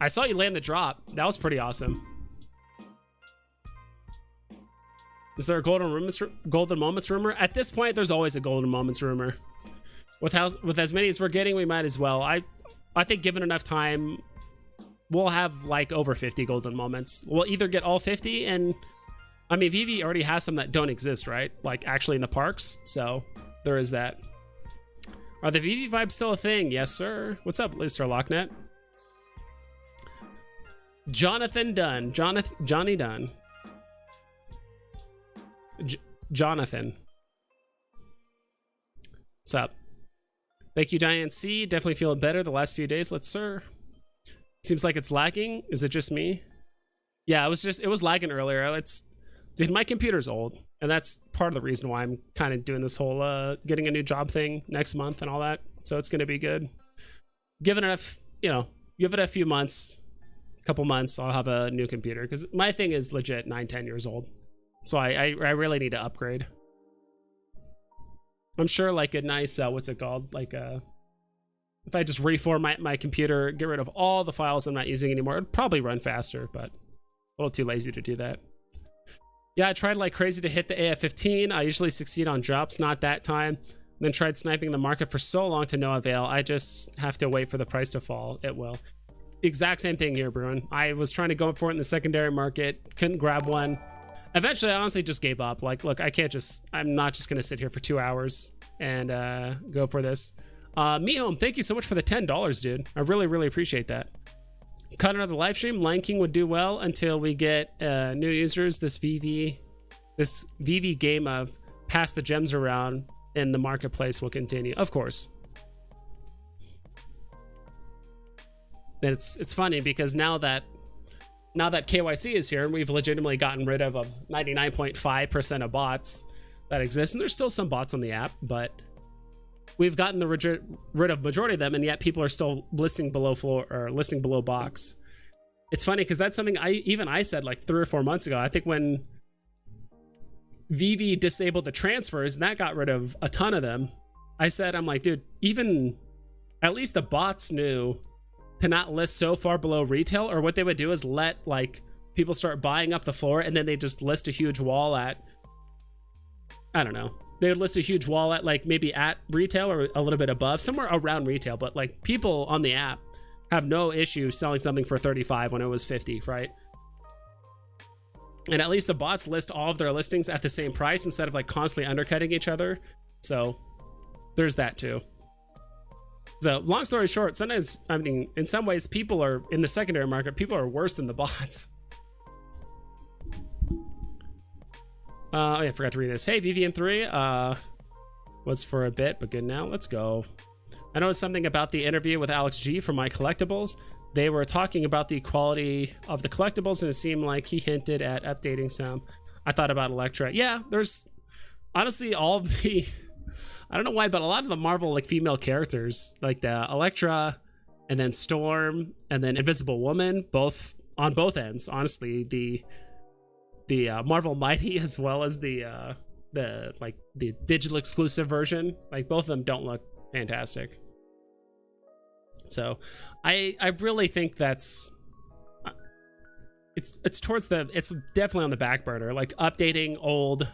I saw you land the drop. That was pretty awesome. Is there a golden moments rumor? At this point, there's always a golden moments rumor. With as many as we're getting, we might as well. I think given enough time, we'll have like over 50 golden moments. We'll either get all 50, and I mean, Veve already has some that don't exist, right? Like actually in the parks. So there is that. Are the Veve vibes still a thing? Yes, sir. What's up, Mr. Locknet? Jonathan Dunn. Johnny Dunn. Jonathan. What's up? Thank you, Diane C. Definitely feeling better the last few days. Let's, sir. Seems like it's lagging. Is it just me? Yeah, it was lagging earlier. Dude, my computer's old, and that's part of the reason why I'm kind of doing this whole getting a new job thing next month and all that. So it's gonna be good. Give it a few months, couple months, I'll have a new computer, because my thing is legit 9-10 years old. So I really need to upgrade. I'm sure like a nice what's it called, like if I just reformat my computer, get rid of all the files I'm not using anymore, it'd probably run faster, but a little too lazy to do that. Yeah, I tried like crazy to hit the AF15. I usually succeed on drops, not that time. Then tried sniping the market for so long to no avail. I just have to wait for the price to fall. It will. Exact same thing here, Bruin. I was trying to go for it in the secondary market, couldn't grab one. Eventually, I honestly just gave up. Like, look, I'm not just gonna sit here for 2 hours and go for this. Mihome, thank you so much for the $10, dude. I really, really appreciate that. Cut another live stream. Lion King would do well until we get new users. This Veve game of pass the gems around in the marketplace will continue, of course. And it's funny because now that KYC is here, we've legitimately gotten rid of 99.5% of bots that exist, and there's still some bots on the app, but we've gotten rid of majority of them, and yet people are still listing below floor or listing below box. It's funny because that's something I said like 3 or 4 months ago. I think when Veve disabled the transfers and that got rid of a ton of them, I'm like, dude, even at least the bots knew to not list so far below retail, or what they would do is let like people start buying up the floor, and then they just list a huge wall at, I don't know, they would list a huge wall at like maybe at retail or a little bit above, somewhere around retail, but like people on the app have no issue selling something for 35 when it was 50, right? And at least the bots list all of their listings at the same price instead of like constantly undercutting each other. So there's that too. So long story short, sometimes, I mean, in some ways people are in the secondary market, people are worse than the bots. Oh yeah, I forgot to read this. Hey, VVN3 was for a bit, but good now. Let's go. I noticed something about the interview with Alex G from My Collectibles. They were talking about the quality of the collectibles, and it seemed like he hinted at updating some. I thought about Elektra. Yeah, there's honestly all of the, I don't know why, but a lot of the Marvel like female characters, like the Elektra, and then Storm, and then Invisible Woman, both on both ends. Honestly, the Marvel Mighty as well as the digital exclusive version, like both of them don't look fantastic. So I really think that's it's definitely on the back burner, like updating old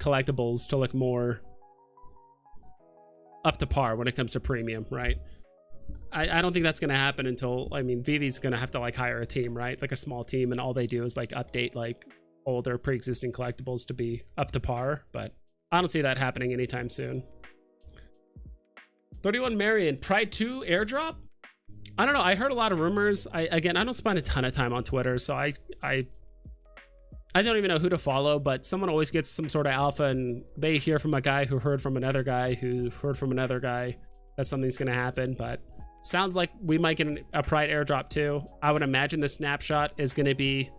collectibles to look more up to par when it comes to premium, right? I don't think that's going to happen until, I mean, Veve's going to have to like hire a team, right? Like a small team, and all they do is like update like older pre-existing collectibles to be up to par, but I don't see that happening anytime soon. 31 Marion, Pride 2 airdrop? I don't know. I heard a lot of rumors. I don't spend a ton of time on Twitter, so I don't even know who to follow, but someone always gets some sort of alpha, and they hear from a guy who heard from another guy who heard from another guy that something's going to happen. But sounds like we might get a Pride airdrop too. I would imagine the snapshot is going to be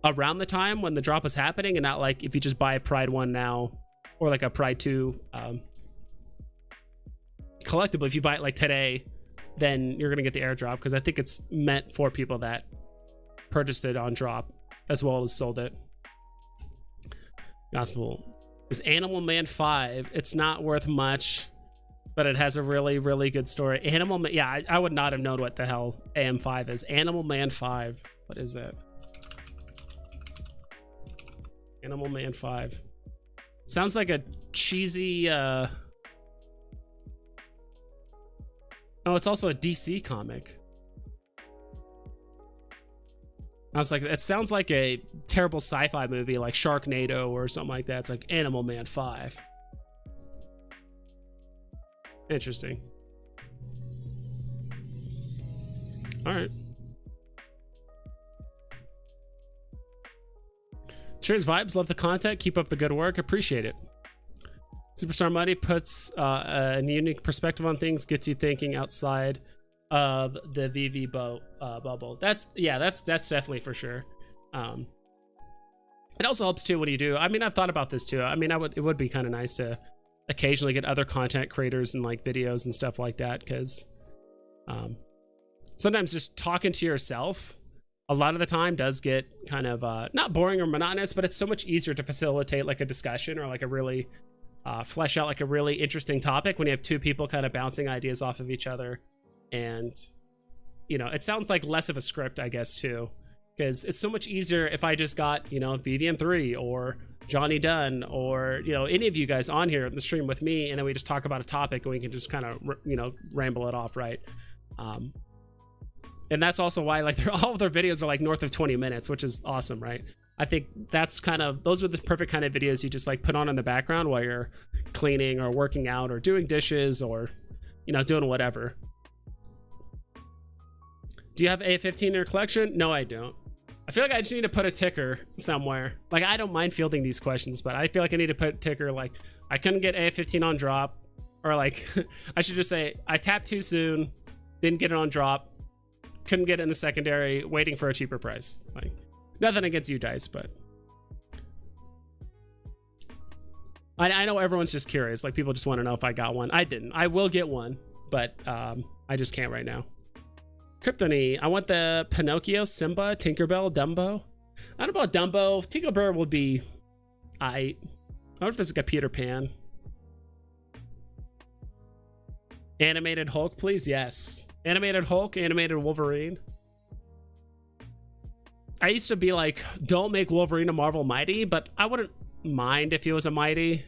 around the time when the drop is happening, and not like if you just buy a Pride 1 now, or like a Pride 2 collectible. If you buy it like today, then you're gonna get the airdrop, because I think it's meant for people that purchased it on drop as well as sold it. Gospel is Animal Man 5. It's not worth much, but it has a really, really good story. Animal Man, yeah, I would not have known what the hell AM5 is. Animal Man 5. What is that? Animal Man 5. Sounds like a cheesy oh, it's also a DC comic. I was like, it sounds like a terrible sci-fi movie like Sharknado or something like that. It's like Animal Man 5. Interesting. All right. Cheers, vibes. Love the content. Keep up the good work. Appreciate it. Superstar money puts a unique perspective on things, gets you thinking outside of the VV bubble. That's definitely for sure. It also helps too when you do. I mean, I've thought about this too. I mean, it would be kind of nice to occasionally get other content creators and like videos and stuff like that, because sometimes just talking to yourself a lot of the time does get kind of not boring or monotonous, but it's so much easier to facilitate like a discussion or like a really flesh out like a really interesting topic when you have two people kind of bouncing ideas off of each other. And you know, it sounds like less of a script, I guess, too, because it's so much easier if I just got, you know, VVM3 or Johnny Dunn or, you know, any of you guys on here on the stream with me, and then we just talk about a topic and we can just kind of, you know, ramble it off, right? And that's also why like all of their videos are like north of 20 minutes, which is awesome, right? I think that's kind of, those are the perfect kind of videos you just like put on in the background while you're cleaning or working out or doing dishes or, you know, doing whatever. Do you have A15 in your collection? No, I don't. I feel like I just need to put a ticker somewhere. Like, I don't mind fielding these questions, but I feel like I need to put a ticker like I couldn't get A15 on drop, or like I should just say I tapped too soon, didn't get it on drop, couldn't get it in the secondary, waiting for a cheaper price. Like, nothing against you guys, but I know everyone's just curious. Like, people just want to know if I got one. I didn't. I will get one, but I just can't right now. Kryptony, I want the Pinocchio, Simba, Tinkerbell, Dumbo. I don't know about Dumbo. Tinkerbell would be I wonder if there's like a Peter Pan. Animated Hulk, please. Yes. Animated Hulk, animated Wolverine. I used to be like, don't make Wolverine a Marvel Mighty, but I wouldn't mind if he was a Mighty.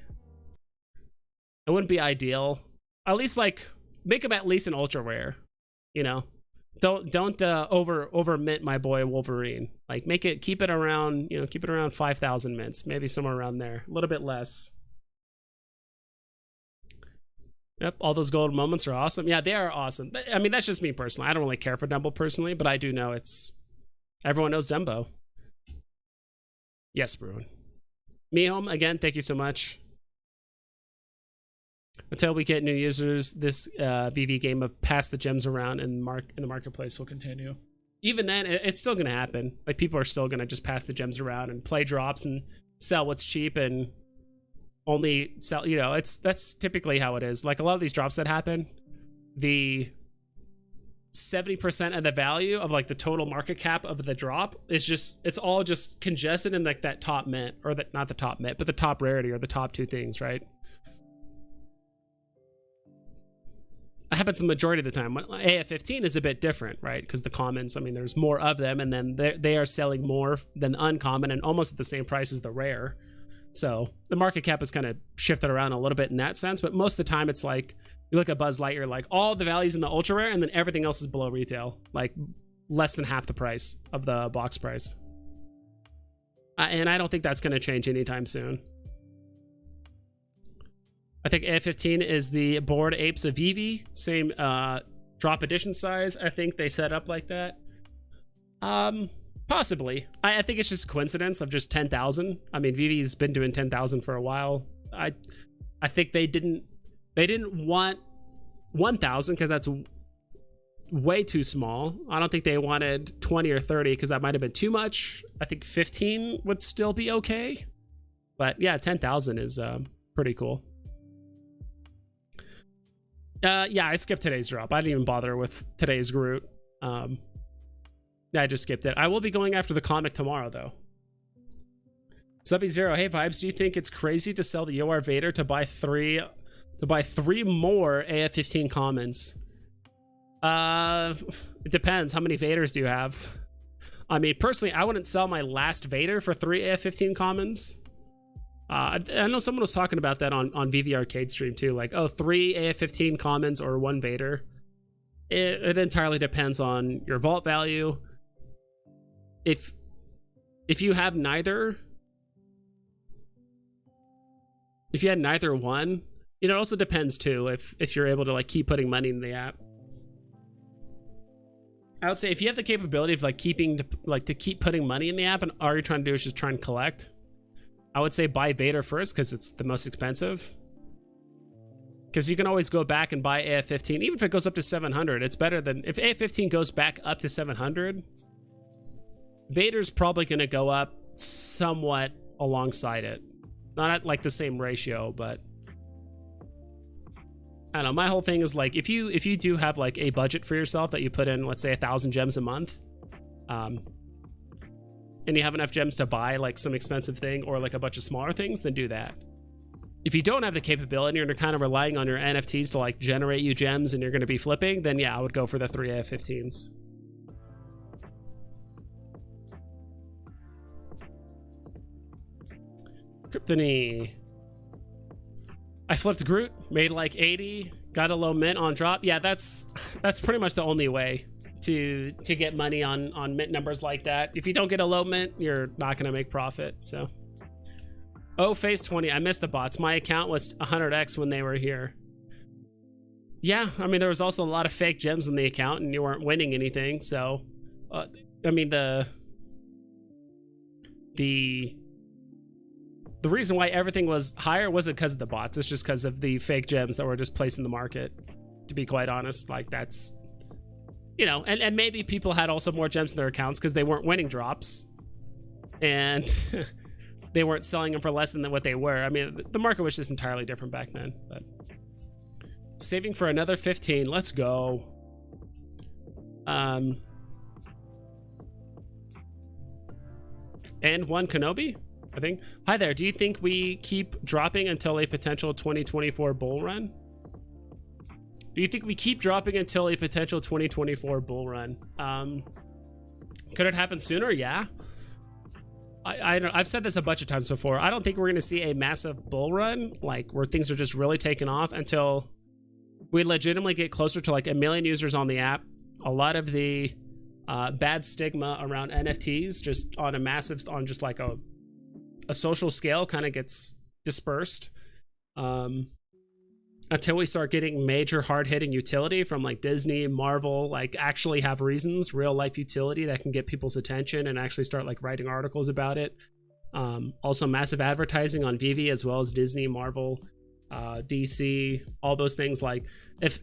It wouldn't be ideal. At least like make him at least an ultra rare, you know. Don't over mint my boy Wolverine. Like, keep it around, you know, keep it around 5,000 mints, maybe somewhere around there, a little bit less. Yep, all those golden moments are awesome. Yeah, they are awesome. I mean, that's just me personally. I don't really care for Dumbo personally, but I do know everyone knows Dumbo. Yes, Bruin. Me home again. Thank you so much. Until we get new users, this VV game of pass the gems around in the marketplace will continue. Even then, it's still going to happen. Like, people are still going to just pass the gems around and play drops and sell what's cheap and only sell, you know, that's typically how it is. Like, a lot of these drops that happen, the 70% of the value of like the total market cap of the drop is just, it's all just congested in like that top mint, or that, not the top mint, but the top rarity or the top two things, right? It happens the majority of the time. AF15 is a bit different, right? Because the commons, I mean, there's more of them, and then they are selling more than the uncommon and almost at the same price as the rare. So the market cap is kind of shifted around a little bit in that sense, but most of the time it's like, you look at Buzz Lightyear, like all the values in the ultra rare, and then everything else is below retail, like less than half the price of the box price. And I don't think that's going to change anytime soon. I think A15 is the Bored Apes of Veve, same drop edition size. I think they set up like that. Possibly. I think it's just a coincidence of just 10,000. I mean, Veve's been doing 10,000 for a while. I think they didn't want 1,000 because that's way too small. I don't think they wanted 20 or 30 because that might have been too much. I think 15 would still be okay. But yeah, 10,000 is pretty cool. Yeah, I skipped today's drop. I didn't even bother with today's Groot. Yeah, I just skipped it. I will be going after the comic tomorrow, though. Subby Zero, hey Vibes, do you think it's crazy to sell the Yoar Vader to buy three more AF15 commons? It depends. How many Vaders do you have? I mean, personally, I wouldn't sell my last Vader for 3 AF15 commons. I know someone was talking about that on VV Arcade stream too, like, oh, 3 AF15 commons or 1 Vader. It entirely depends on your vault value. If you have neither, if you had neither one, you know, it also depends too if you're able to like keep putting money in the app. I would say if you have the capability of like to keep putting money in the app, and all you're trying to do is just try and collect, I would say buy Vader first because it's the most expensive. because you can always go back and buy AF15. Even if it goes up to 700, it's better than if AF15 goes back up to 700. Vader's probably going to go up somewhat alongside it, not at like the same ratio, but I don't know. My whole thing is like, if you do have like a budget for yourself that you put in, let's say 1,000 gems a month, and you have enough gems to buy like some expensive thing or like a bunch of smaller things, then do that. If you don't have the capability and you're kind of relying on your NFTs to like generate you gems and you're going to be flipping, then yeah, I would go for the 3 AF15s. Kryptony. I flipped Groot, made like 80, got a low mint on drop. Yeah, that's pretty much the only way to get money on mint numbers like that. If you don't get a low mint, you're not going to make profit. So, oh, phase 20. I missed the bots. My account was 100x when they were here. Yeah, I mean, there was also a lot of fake gems in the account and you weren't winning anything. So, I mean, the reason why everything was higher wasn't because of the bots. It's just because of the fake gems that were just placed in the market, to be quite honest. Like, that's, you know, and maybe people had also more gems in their accounts because they weren't winning drops and they weren't selling them for less than what they were. I mean, the market was just entirely different back then. But saving for another 15. Let's go. And one Kenobi, I think. Hi there. Do you think we keep dropping until a potential 2024 bull run? Do you think we keep dropping until a potential 2024 bull run? Could it happen sooner? Yeah. I've said this a bunch of times before. I don't think we're going to see a massive bull run, like where things are just really taking off, until we legitimately get closer to like 1 million users on the app. A lot of the bad stigma around NFTs just on a massive, on just like a social scale kind of gets dispersed. Until we start getting major hard-hitting utility from like Disney, Marvel, like actually have reasons, real life utility that can get people's attention and actually start like writing articles about it. Also massive advertising on Veve as well as Disney, Marvel, DC, all those things. Like, if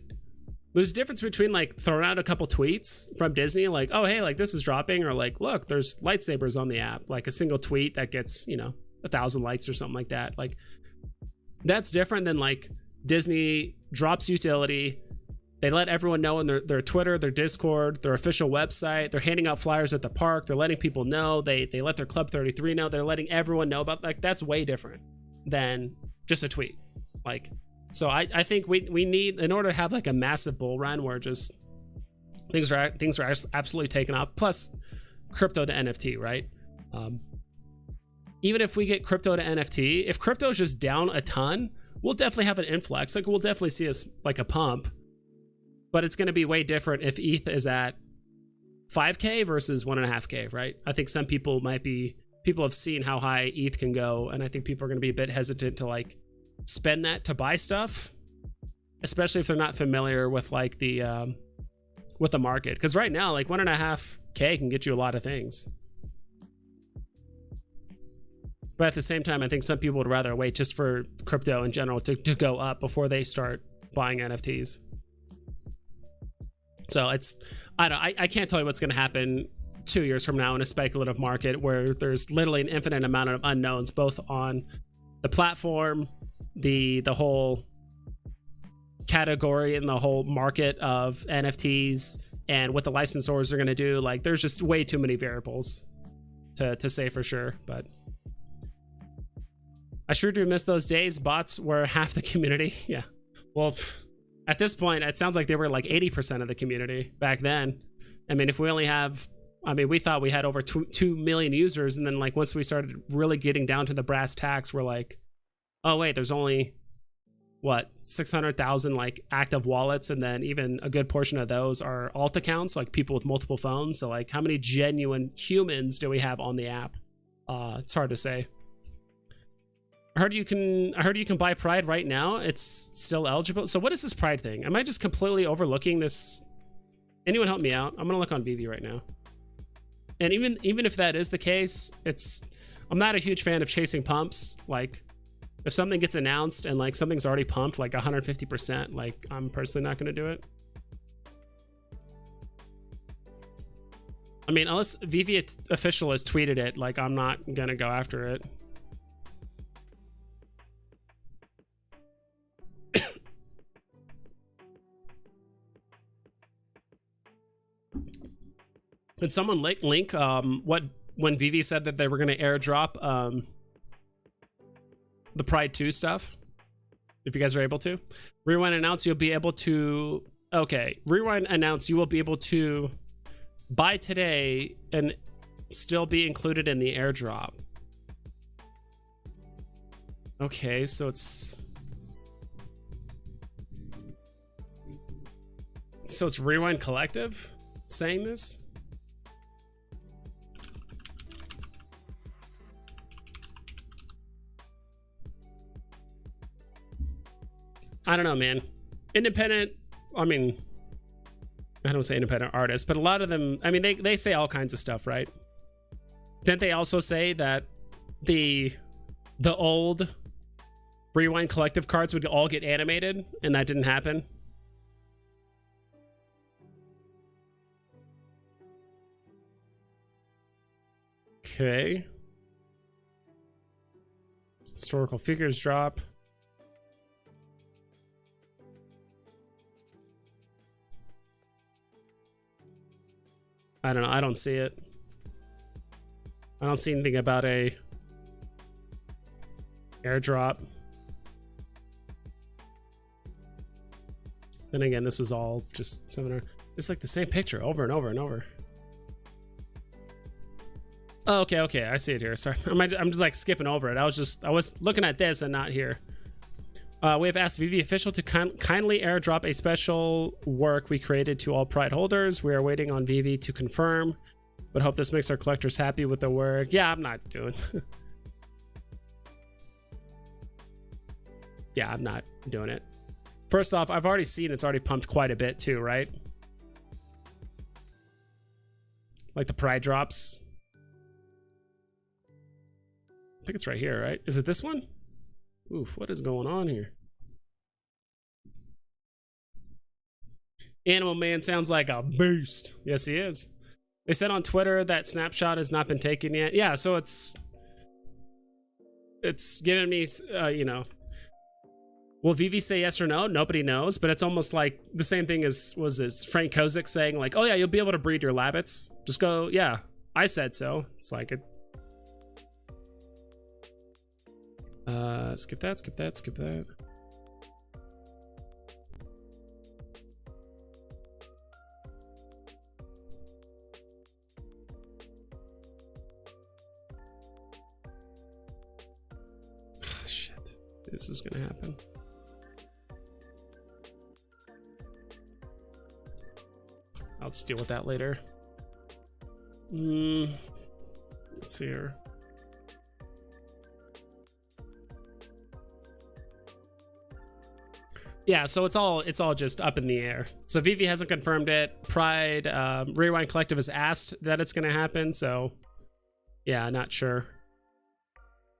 there's a difference between like throwing out a couple tweets from Disney, like, oh, hey, like this is dropping, or like, look, there's lightsabers on the app, like a single tweet that gets, you know, 1,000 likes or something like that. Like, that's different than like Disney drops utility. They let everyone know in their Twitter, their Discord, their official website. They're handing out flyers at the park. They're letting people know. They let their Club 33 know. They're letting everyone know about, like, that's way different than just a tweet. Like, so I think we need, in order to have like a massive bull run where just things are absolutely taken off, plus crypto to NFT, right? Even if we get crypto to NFT, if crypto is just down a ton, we'll definitely have an influx. Like, we'll definitely see us like a pump, but it's going to be way different if ETH is at 5K versus 1.5K, right? I think some people people have seen how high ETH can go, and I think people are going to be a bit hesitant to like spend that to buy stuff, especially if they're not familiar with like the market. Because right now, like 1.5K can get you a lot of things. But at the same time, I think some people would rather wait just for crypto in general to go up before they start buying NFTs. So I can't tell you what's going to happen 2 years from now in a speculative market where there's literally an infinite amount of unknowns, both on the platform, the whole category and the whole market of NFTs, and what the licensors are going to do. Like, there's just way too many variables to say for sure. But I sure do miss those days. Bots were half the community. Yeah. Well, at this point, it sounds like they were like 80% of the community back then. I mean, if we only have, I mean, we thought we had over 2 million users. And then like, once we started really getting down to the brass tacks, we're like, oh wait, there's only what, 600,000 like active wallets. And then even a good portion of those are alt accounts, like people with multiple phones. So like, how many genuine humans do we have on the app? It's hard to say. I heard you can buy Pride right now. It's still eligible. So what is this Pride thing? Am I just completely overlooking this? Anyone help me out? I'm gonna look on Veve right now. And even if that is the case, I'm not a huge fan of chasing pumps. Like, If something gets announced and like something's already pumped like 150%, like I'm personally not gonna do it. I mean, unless Veve official has tweeted it, like I'm not gonna go after it. Did someone link what when Veve said that they were gonna airdrop the Pride 2 stuff? If you guys are able to. Rewind announced you'll be able to Rewind announced you will be able to buy today and still be included in the airdrop. Okay, so it's Rewind Collective saying this? I don't know, man. Independent, I mean, I don't say independent artists, but a lot of them, I mean, they say all kinds of stuff, right? Didn't they also say that the old Rewind Collective cards would all get animated, and that didn't happen? Okay. Historical figures drop. I don't know. I don't see it. I don't see anything about a airdrop. Then again, this was all just similar. It's like the same picture over and over and over. Oh, okay. I see it here. Sorry. I'm just like skipping over it. I was looking at this and not here. We have asked Veve official to kindly airdrop a special work we created to all Pride holders. We are waiting on Veve to confirm, but hope this makes our collectors happy with the work. Yeah, I'm not doing. Yeah, I'm not doing it. First off, I've already seen it's already pumped quite a bit too, right? Like the Pride drops. I think it's right here, right? Is it this one? Oof, what is going on here? Animal Man sounds like a beast. Yes, he is. They said on Twitter that snapshot has not been taken yet. Yeah, so it's giving me, you know, will Veve say yes or no? Nobody knows, but it's almost like the same thing as Frank Kozik saying like, oh yeah, you'll be able to breed your labbits. Just go, yeah, I said so. It's like it. Skip that. Shit. This is gonna happen. I'll just deal with that later. Let's see here. Yeah, so it's all just up in the air. So Veve hasn't confirmed it. Pride, Rewind Collective has asked that it's gonna happen, so yeah, not sure.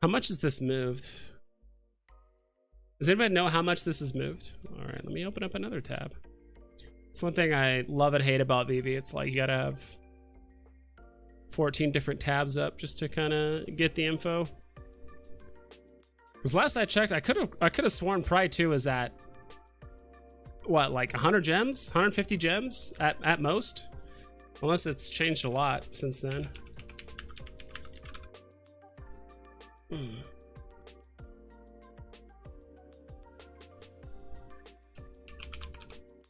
How much has this moved? Does anybody know how much this has moved? All right, let me open up another tab. It's one thing I love and hate about Veve. It's like you gotta have 14 different tabs up just to kind of get the info. Because last I checked, I could have sworn Pride 2 is at what, like 100 gems, 150 gems at most, unless it's changed a lot since then.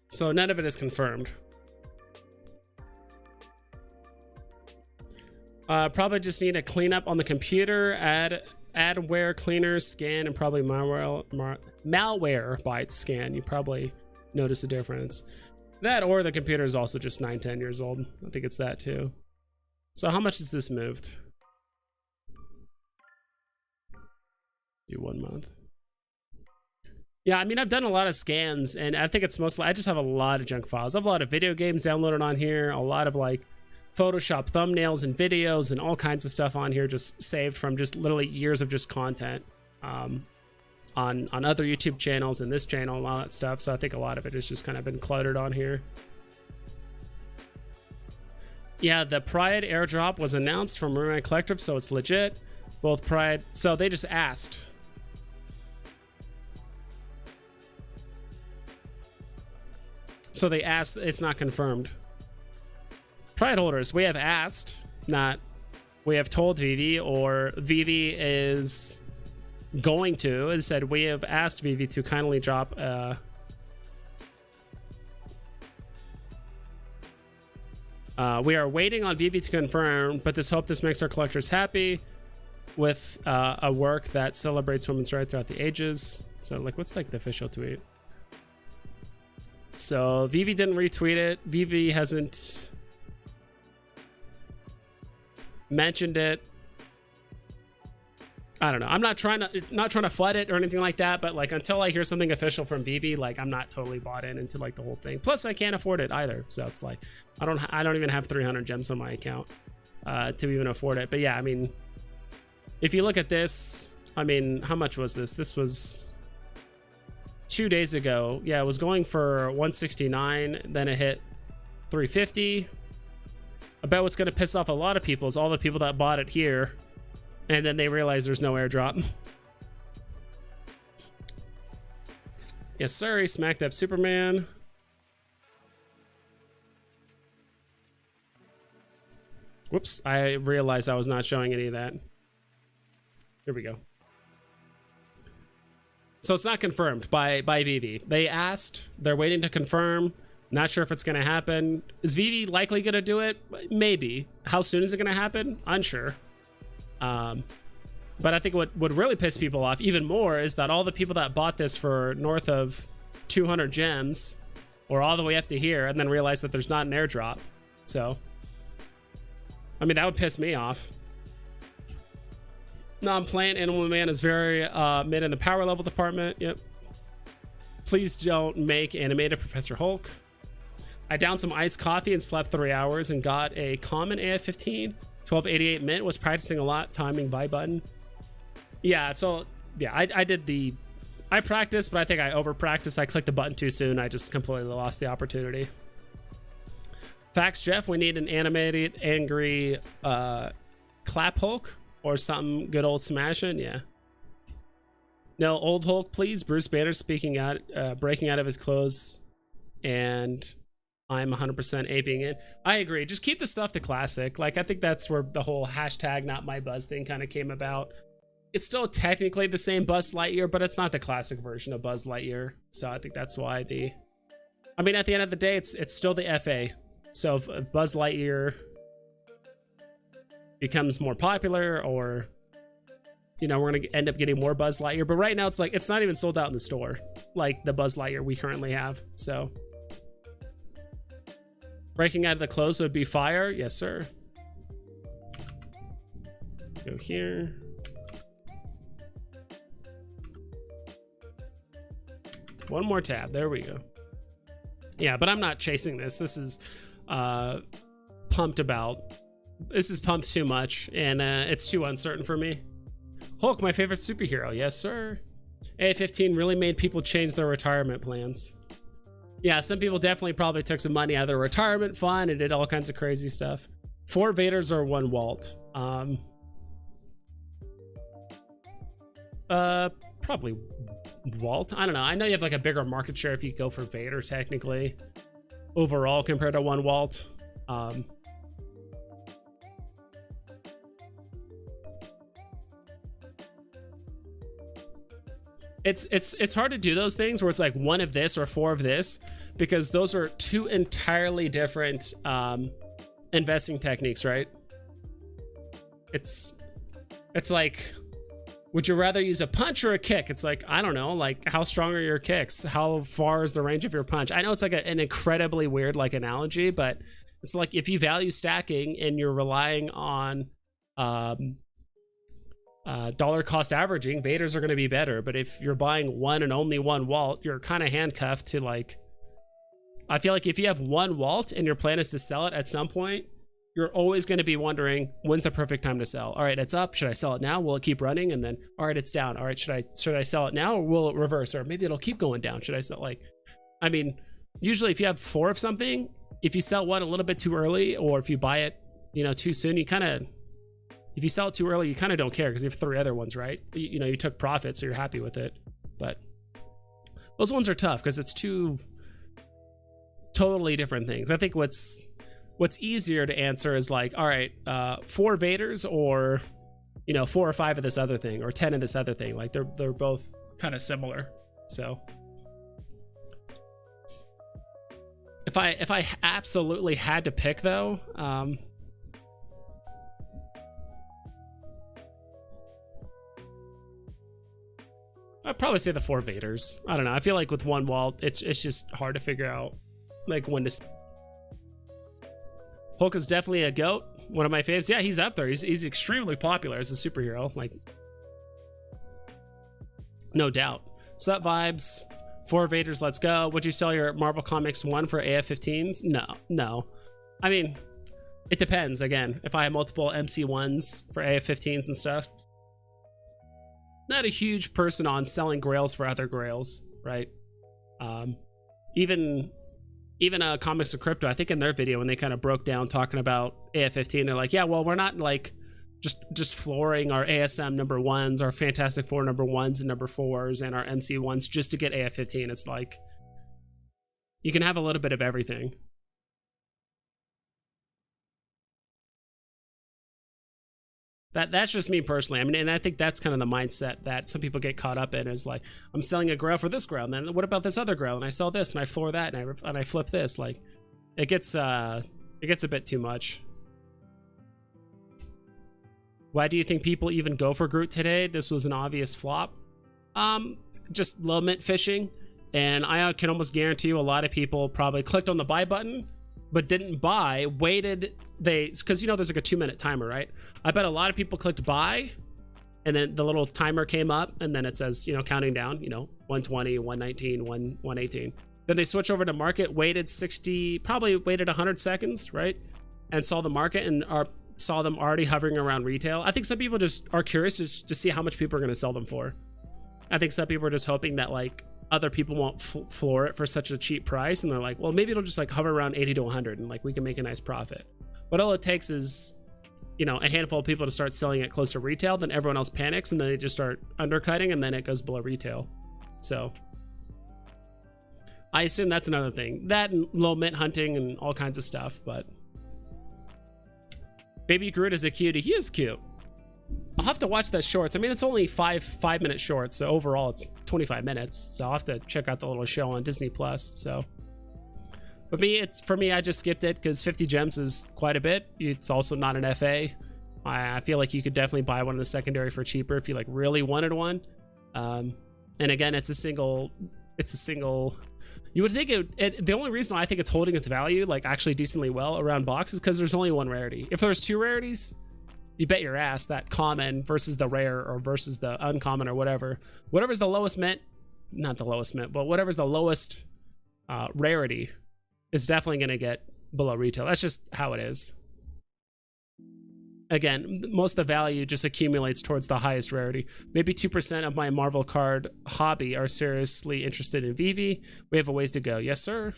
So none of it is confirmed. Probably just need a cleanup on the computer, adware cleaner scan, and probably malware bytes scan. You probably notice the difference. That or the computer is also just 9-10 years old. I think it's that too. So how much has this moved? Do 1 month. Yeah, I mean, I've done a lot of scans, and I think it's mostly, I just have a lot of junk files. I have a lot of video games downloaded on here, a lot of like Photoshop thumbnails and videos and all kinds of stuff on here just saved from just literally years of just content. on other YouTube channels and this channel and all that stuff. So I think a lot of it has just kind of been cluttered on here. Yeah, the Pride airdrop was announced from Merman Collective, so it's legit. Both Pride, so they just asked. So they asked, it's not confirmed. Pride holders, we have asked, not we have told Veve, or Veve is going to, and said we have asked Veve to kindly drop we are waiting on Veve to confirm, but this makes our collectors happy with a work that celebrates women's rights throughout the ages. So like, what's like the official tweet? So Veve didn't retweet it. Veve hasn't mentioned it. I don't know. I'm not trying to flood it or anything like that, but like until I hear something official from Veve, like I'm not totally bought into like the whole thing. Plus I can't afford it either. So it's like I don't even have 300 gems on my account to even afford it. But yeah, I mean, if you look at this, I mean, how much was this? This was 2 days ago. Yeah, it was going for 169, then it hit 350. I bet what's going to piss off a lot of people is all the people that bought it here, and then they realize there's no airdrop. Yes, sir. He smacked up Superman. Whoops. I realized I was not showing any of that. Here we go. So it's not confirmed by Veve. They asked. They're waiting to confirm. Not sure if it's going to happen. Is Veve likely going to do it? Maybe. How soon is it going to happen? Unsure. But I think what would really piss people off even more is that all the people that bought this for north of 200 gems, or all the way up to here, and then realize that there's not an airdrop. So, I mean, that would piss me off. Non-plant Animal Man is very mid in the power level department. Yep. Please don't make animated Professor Hulk. I downed some iced coffee and slept 3 hours and got a common AF15. 1288 mint. Was practicing a lot. Timing buy button. Yeah, so yeah, I practiced, but I think I over practiced. I clicked the button too soon. I just completely lost the opportunity. Facts, Jeff. We need an animated angry clap Hulk or something good old smashing. Yeah. No, old Hulk, please. Bruce Banner speaking out, breaking out of his clothes, and I'm 100% aping it. I agree. Just keep the stuff to classic. Like, I think that's where the whole hashtag not my Buzz thing kind of came about. It's still technically the same Buzz Lightyear, but it's not the classic version of Buzz Lightyear. So I think that's why I mean, at the end of the day, it's still the FA. So if Buzz Lightyear becomes more popular, or, you know, we're going to end up getting more Buzz Lightyear. But right now, it's like, it's not even sold out in the store, like the Buzz Lightyear we currently have. So breaking out of the clothes would be fire. Yes, sir. Go here. One more tab. There we go. Yeah, but I'm not chasing this. This is pumped about. This is pumped too much, and it's too uncertain for me. Hulk, my favorite superhero. Yes, sir. A15 really made people change their retirement plans. Yeah, some people definitely probably took some money out of their retirement fund and did all kinds of crazy stuff. 4 Vaders or 1 Walt. Probably Walt. I don't know. I know you have like a bigger market share if you go for Vader technically overall compared to 1 Walt. It's hard to do those things where it's like 1 of this or 4 of this, because those are 2 entirely different investing techniques, right? It's like, would you rather use a punch or a kick? It's like, I don't know, like how strong are your kicks? How far is the range of your punch? I know it's like an incredibly weird like analogy, but it's like if you value stacking and you're relying on dollar cost averaging, Vaders are going to be better. But if you're buying 1 and only 1 Walt, you're kind of handcuffed to like, I feel like if you have 1 Walt and your plan is to sell it at some point, you're always going to be wondering, when's the perfect time to sell? All right, it's up. Should I sell it now? Will it keep running? And then, all right, it's down. All right, should I sell it now, or will it reverse? Or maybe it'll keep going down. Should I sell? Like, I mean, usually if you have 4 of something, if you sell one a little bit too early, or if you buy it, you know, too soon, you kind of, if you sell it too early, you kind of don't care because you have 3 other ones, right? You know, you took profit, so you're happy with it. But those ones are tough because it's 2 totally different things. I think what's easier to answer is like, all right, 4 Vaders, or, you know, 4 or 5 of this other thing, or 10 of this other thing. Like they're both kind of similar. So if I absolutely had to pick though, I'd probably say the 4 Vaders. I don't know. I feel like with one wall, it's just hard to figure out like when to. Hulk is definitely a goat. One of my faves. Yeah, he's up there. He's extremely popular as a superhero. Like, no doubt. Sup vibes. 4 Vaders, let's go. Would you sell your Marvel Comics 1 for AF-15s? No. I mean, it depends. Again, if I have multiple MC1s for AF-15s and stuff. Not a huge person on selling grails for other grails, right? Even Comics of Crypto, I think in their video when they kind of broke down talking about AF-15, they're like, yeah, well, we're not like just flooring our ASM number 1s, our Fantastic Four number 1s and number 4s, and our MC 1s just to get AF-15. It's like, you can have a little bit of everything. That's just me personally. I mean, and I think that's kind of the mindset that some people get caught up in, is like, I'm selling a grail for this grail, and then what about this other grail? And I sell this, and I floor that, and I flip this. Like, it gets a bit too much. Why do you think people even go for Groot today? This was an obvious flop. Just low mint fishing, and I can almost guarantee you a lot of people probably clicked on the buy button but didn't buy, waited, because, you know, there's like a 2-minute timer, right? I bet a lot of people clicked buy, and then the little timer came up, and then it says, you know, counting down, you know, 120, 119, 118. Then they switch over to market, waited 60, probably waited 100 seconds, right? And saw the market and saw them already hovering around retail. I think some people just are curious to see how much people are going to sell them for. I think some people are just hoping that like other people won't floor it for such a cheap price, and they're like, well, maybe it'll just like hover around 80 to 100 and like we can make a nice profit. But all it takes is, you know, a handful of people to start selling it close to retail, then everyone else panics, and then they just start undercutting, and then it goes below retail. So I assume that's another thing, that and low mint hunting and all kinds of stuff. But Baby Groot is a cutie. He is cute. I'll have to watch that shorts. I mean, it's only 5-minute shorts, so overall it's 25 minutes. So I'll have to check out the little show on Disney Plus. So, but for me, I just skipped it because 50 gems is quite a bit. It's also not an FA. I feel like you could definitely buy one in the secondary for cheaper if you like really wanted one. And again, it's a single. You would think the only reason why I think it's holding its value like actually decently well around box is because there's only 1 rarity. If there's 2 rarities, you bet your ass that common versus the rare or versus the uncommon or whatever's the lowest mint, not the lowest mint, but whatever's the lowest rarity is definitely going to get below retail. That's just how it is. Again, most of the value just accumulates towards the highest rarity. Maybe 2% of my Marvel card hobby are seriously interested in Veve. We have a ways to go. Yes, sir.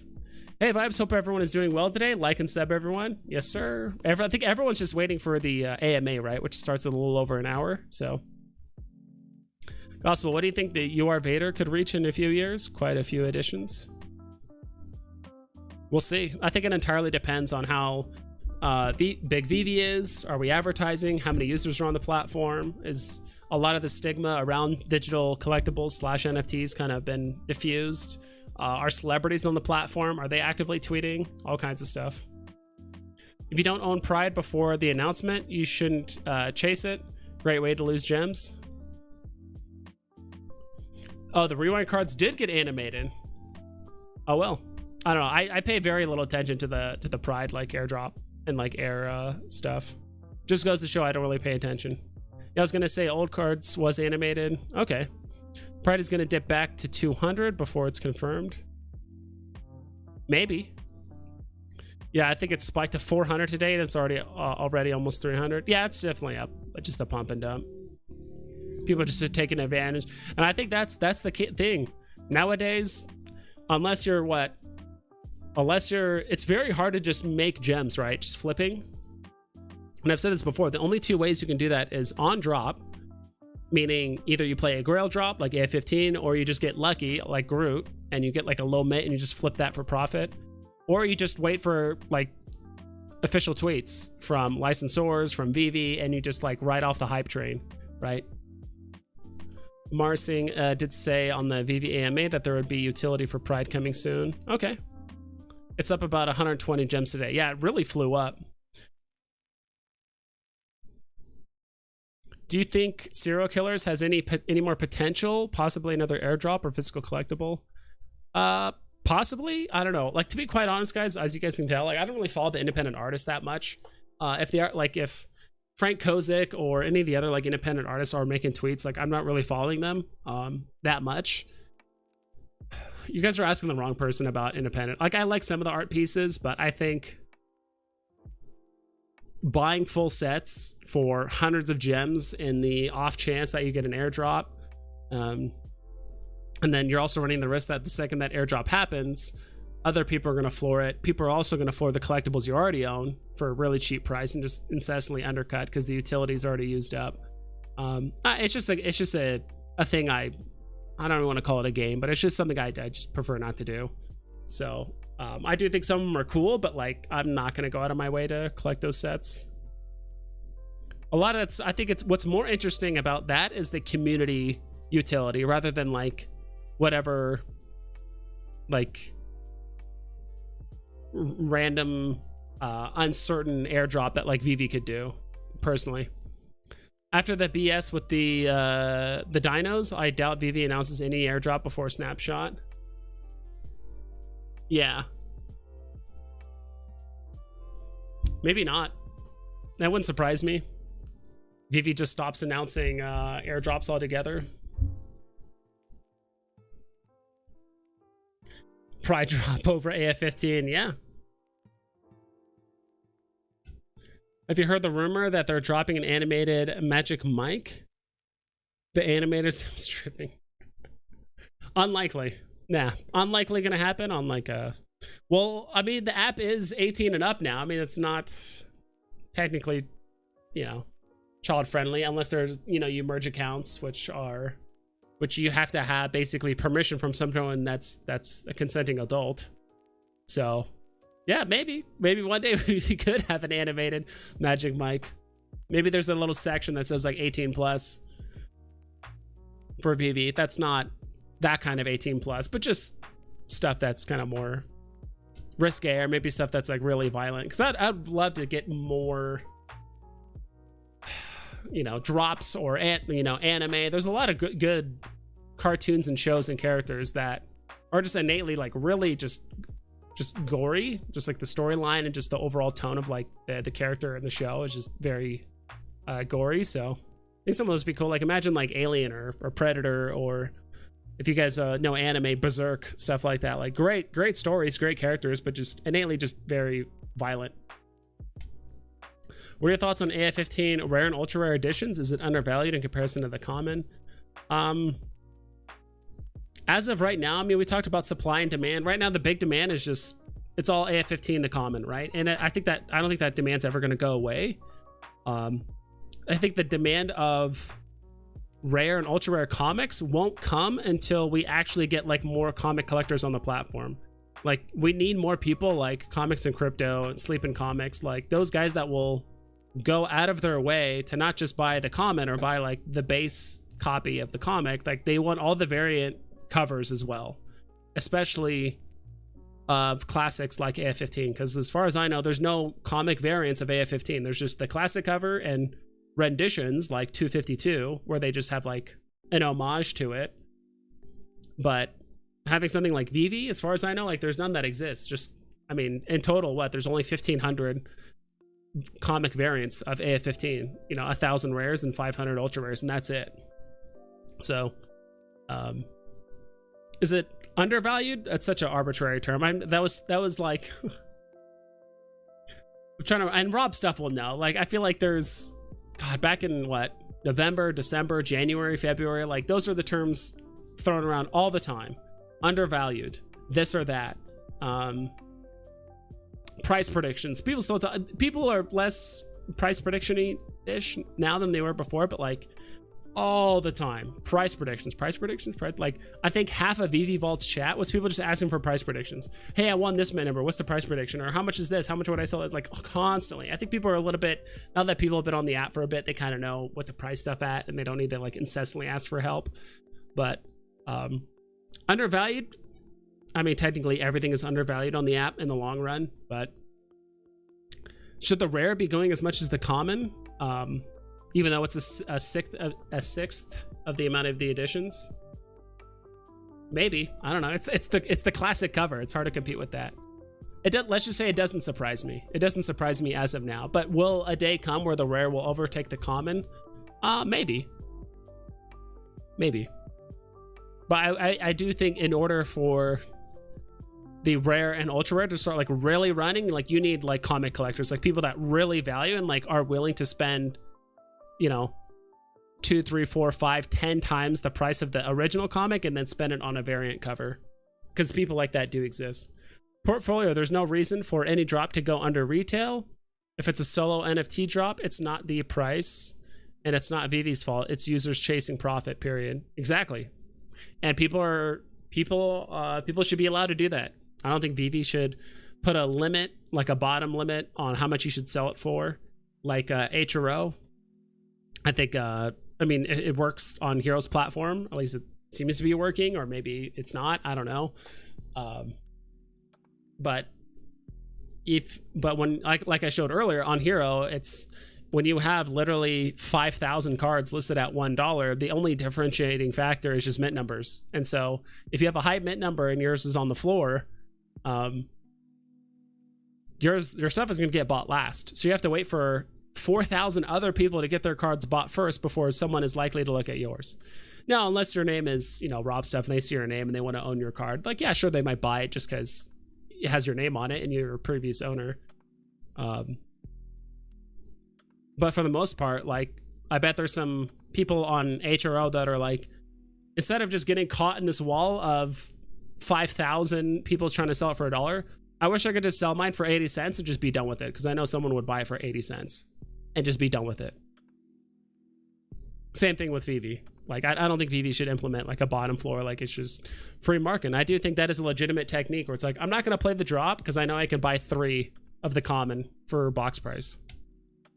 Hey, Vibes. Hope everyone is doing well today. Like and sub, everyone. Yes, sir. I think everyone's just waiting for the AMA, right? Which starts in a little over an hour. So, Gospel, what do you think the UR Vader could reach in a few years? Quite a few editions. We'll see. I think it entirely depends on how big Veve is. Are we advertising? How many users are on the platform? Is a lot of the stigma around digital collectibles / NFTs kind of been diffused? Are celebrities on the platform? Are they actively tweeting? All kinds of stuff. If you don't own Pride before the announcement, you shouldn't chase it. Great way to lose gems. Oh, the rewind cards did get animated. Oh well. I don't know. I pay very little attention to the Pride like airdrop and like air stuff. Just goes to show I don't really pay attention. Yeah, I was gonna say old cards was animated. Okay. Pride is gonna dip back to 200 before it's confirmed. Maybe. Yeah, I think it's spiked to 400 today. That's already almost 300. Yeah, it's definitely up, but just a pump and dump. People just are taking advantage, and I think that's the key thing nowadays. Unless you're it's very hard to just make gems, right? Just flipping. And I've said this before, the only two ways you can do that is on drop, meaning either you play a grail drop like ERC20, or you just get lucky like Groot and you get like a low mint and you just flip that for profit, or you just wait for like official tweets from licensors, from Veve, and you just like ride off the hype train, right? Marsing did say on the Veve AMA that there would be utility for Pride coming soon. Okay. It's up about 120 gems today. Yeah, it really flew up. Do you think Serial Killers has any more potential? Possibly another airdrop or physical collectible? Possibly. I don't know. Like, to be quite honest, guys, as you guys can tell, like, I don't really follow the independent artists that much. If they are like, if Frank Kozik or any of the other like independent artists are making tweets, like, I'm not really following them that much. You guys are asking the wrong person about independent. Like, I like some of the art pieces, but I think buying full sets for hundreds of gems in the off chance that you get an airdrop, and then you're also running the risk that the second that airdrop happens, other people are going to floor it. People are also going to floor the collectibles you already own for a really cheap price and just incessantly undercut because the utility is already used up. It's just a thing. I don't even want to call it a game, but it's just something I just prefer not to do. So I do think some of them are cool, but like, I'm not going to go out of my way to collect those sets. A lot of that's, I think it's what's more interesting about that is the community utility rather than like whatever, like random, uncertain airdrop that like Veve could do personally. After the BS with the dinos, I doubt Veve announces any airdrop before Snapshot. Yeah. Maybe not. That wouldn't surprise me. Veve just stops announcing airdrops altogether. Pride drop over AF15, yeah. Have you heard the rumor that they're dropping an animated Magic Mike? The animators stripping. Unlikely. Nah, unlikely gonna happen on like a... Well, I mean, the app is 18 and up now. I mean, it's not technically, you know, child friendly unless there's, you know, you merge accounts, which you have to have basically permission from someone that's a consenting adult. So yeah, maybe one day we could have an animated Magic Mike. Maybe there's a little section that says like 18 plus for Veve. That's not that kind of 18 plus, but just stuff that's kind of more risque, or maybe stuff that's like really violent. Because I'd love to get more, you know, drops or you know, anime. There's a lot of good cartoons and shows and characters that are just innately like really just gory, just like the storyline and just the overall tone of like the character in the show is just very gory. So I think some of those would be cool. Like imagine like Alien or Predator, or if you guys know anime, Berserk, stuff like that. Like great stories, great characters, but just innately just very violent. What are your thoughts on AF15 rare and ultra rare editions? Is it undervalued in comparison to the common? As of right now, I mean, we talked about supply and demand. Right now, the big demand is just, it's all AF15 the common, right? And I don't think that demand's ever going to go away. I think the demand of rare and ultra rare comics won't come until we actually get like more comic collectors on the platform. Like we need more people like Comics and Crypto and Sleeping Comics, like those guys that will go out of their way to not just buy the common or buy like the base copy of the comic. Like they want all the variant covers as well, especially of classics like AF15, because as far as I know, there's no comic variants of AF15. There's just the classic cover and renditions like 252 where they just have like an homage to it. But having something like Veve, as far as I know, like there's none that exists. Just, I mean, in total, there's only 1,500 comic variants of AF15, you know, 1,000 rares and 500 ultra rares, and that's it. So is it undervalued? That's such an arbitrary term. That was like I'm trying to, and Rob stuff will know. Like, I feel like there's, God, back in what, November, December, January, February, like those are the terms thrown around all the time. Undervalued, this or that. Price predictions. People still people are less price prediction-ish now than they were before, but like all the time, price predictions. Like, I think half of Veve Vault's chat was people just asking for price predictions. Hey, I won this number, what's the price prediction? Or how much is this? How much would I sell it? Like, constantly. I think people are a little bit, now that people have been on the app for a bit, they kind of know what to price stuff at, and they don't need to like incessantly ask for help. But undervalued, I mean, technically everything is undervalued on the app in the long run, but should the rare be going as much as the common? Even though it's a sixth of the amount of the editions? Maybe. I don't know. It's the classic cover. It's hard to compete with that. Let's just say it doesn't surprise me. It doesn't surprise me as of now. But will a day come where the rare will overtake the common? Maybe. Maybe. But I do think in order for the rare and ultra rare to start like really running, like you need like comic collectors, like people that really value and like are willing to spend, you know, 2, 3, 4, 5, 10 times the price of the original comic and then spend it on a variant cover, because people like that do exist. Portfolio, there's no reason for any drop to go under retail. If it's a solo NFT drop, it's not the price and it's not Veve's fault. It's users chasing profit, period. Exactly. And people should be allowed to do that. I don't think Veve should put a limit, like a bottom limit on how much you should sell it for, like HRO. I think, I mean, it works on Hero's platform. At least it seems to be working, or maybe it's not. I don't know. But when, like I showed earlier on Hero, it's when you have literally 5,000 cards listed at $1, the only differentiating factor is just mint numbers. And so if you have a high mint number and yours is on the floor, your stuff is going to get bought last. So you have to wait for 4,000 other people to get their cards bought first before someone is likely to look at yours. Now, unless your name is, you know, Rob Stuff, and they see your name and they want to own your card, like, yeah, sure, they might buy it just because it has your name on it and you're a previous owner. But for the most part, like, I bet there's some people on HRO that are like, instead of just getting caught in this wall of 5,000 people trying to sell it for $1, I wish I could just sell mine for 80 cents and just be done with it, because I know someone would buy it for 80 cents and just be done with it. Same thing with Veve. Like, I don't think Veve should implement like a bottom floor, like it's just free market. And I do think that is a legitimate technique where it's like, I'm not going to play the drop because I know I can buy 3 of the common for box price,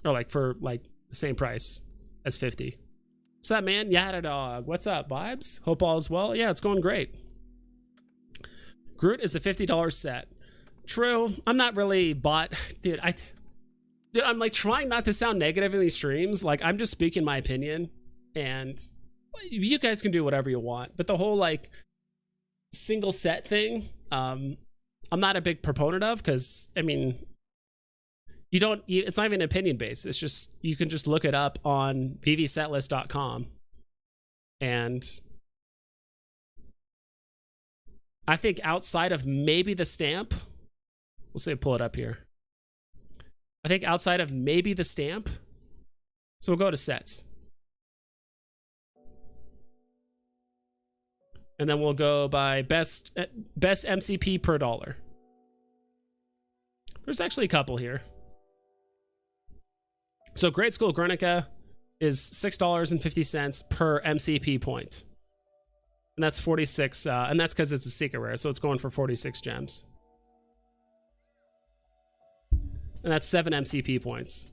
or like for like the same price as 50. What's up, man? Yada dog. What's up, vibes? Hope all is well. Yeah, it's going great. Groot is a $50 set. True. I'm not really bought, dude. I'm like trying not to sound negative in these streams. Like, I'm just speaking my opinion, and you guys can do whatever you want. But the whole like single set thing, I'm not a big proponent of, because I mean, it's not even opinion based. It's just, you can just look it up on vvsetlist.com, and I think outside of maybe the stamp, we'll say pull it up here. I think outside of maybe the stamp, so we'll go to sets. And then we'll go by best MCP per dollar. There's actually a couple here. So Great School Guernica is $6.50 per MCP point. And that's 46, and that's because it's a secret rare, so it's going for 46 gems. And that's 7 MCP points.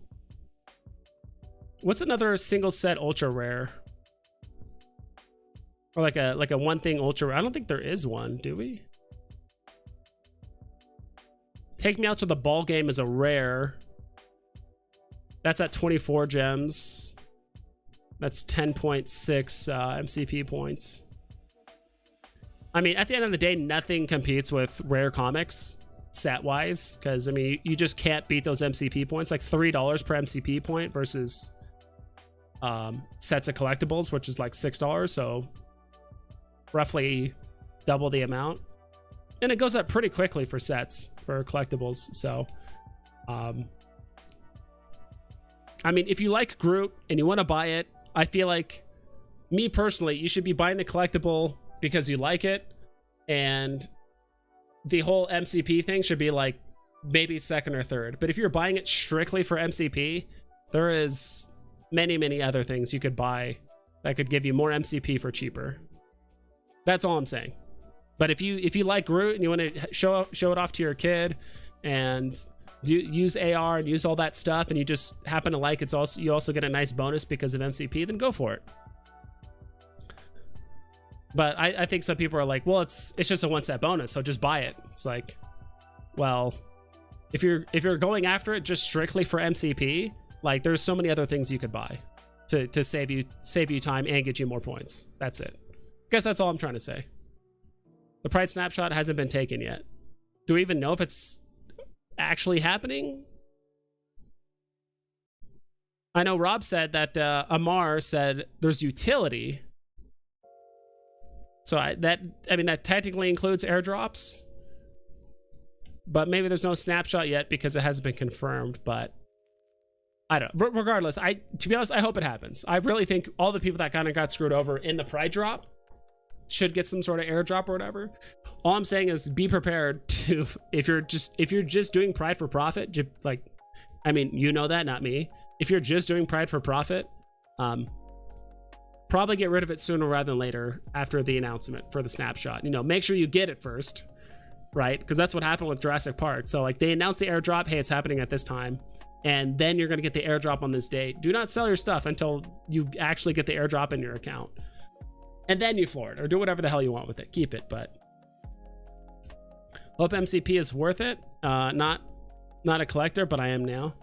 What's another single set ultra rare? Or like a one thing ultra rare? I don't think there is one, do we? Take Me Out to the Ball Game is a rare. That's at 24 gems. That's 10.6 MCP points. I mean, at the end of the day, nothing competes with rare comics set wise, because I mean, you just can't beat those MCP points. Like $3 per MCP point versus sets of collectibles, which is like $6, so roughly double the amount. And it goes up pretty quickly for sets, for collectibles. So I mean, if you like Groot and you want to buy it, I feel like, me personally, you should be buying the collectible because you like it, and the whole MCP thing should be like maybe second or third. But if you're buying it strictly for MCP, there is many other things you could buy that could give you more MCP for cheaper. That's all I'm saying. But if you like Groot and you want to show it off to your kid and use AR and use all that stuff, and you just happen to like it, you also get a nice bonus because of MCP, then go for it. But I think some people are like, well, it's just a one-set bonus, so just buy it. It's like, well, if you're going after it just strictly for MCP, like there's so many other things you could buy to save you time and get you more points. That's it. Guess that's all I'm trying to say. The Pride snapshot hasn't been taken yet. Do we even know if it's actually happening? I know Rob said that Amar said there's utility. So that technically includes airdrops, but maybe there's no snapshot yet because it hasn't been confirmed. But I don't know. Regardless, to be honest, I hope it happens. I really think all the people that kind of got screwed over in the Pride drop should get some sort of airdrop or whatever. All I'm saying is be prepared to, if you're just doing Pride for profit, like, I mean, you know that, not me. If you're just doing Pride for profit, probably get rid of it sooner rather than later after the announcement for the snapshot. You know, make sure you get it first, right? Because that's what happened with Jurassic Park. So like they announced the airdrop, hey, it's happening at this time, and then you're gonna get the airdrop on this date. Do not sell your stuff until you actually get the airdrop in your account, and then you floor it or do whatever the hell you want with it. Keep it, but hope MCP is worth it. Not a collector, but I am now.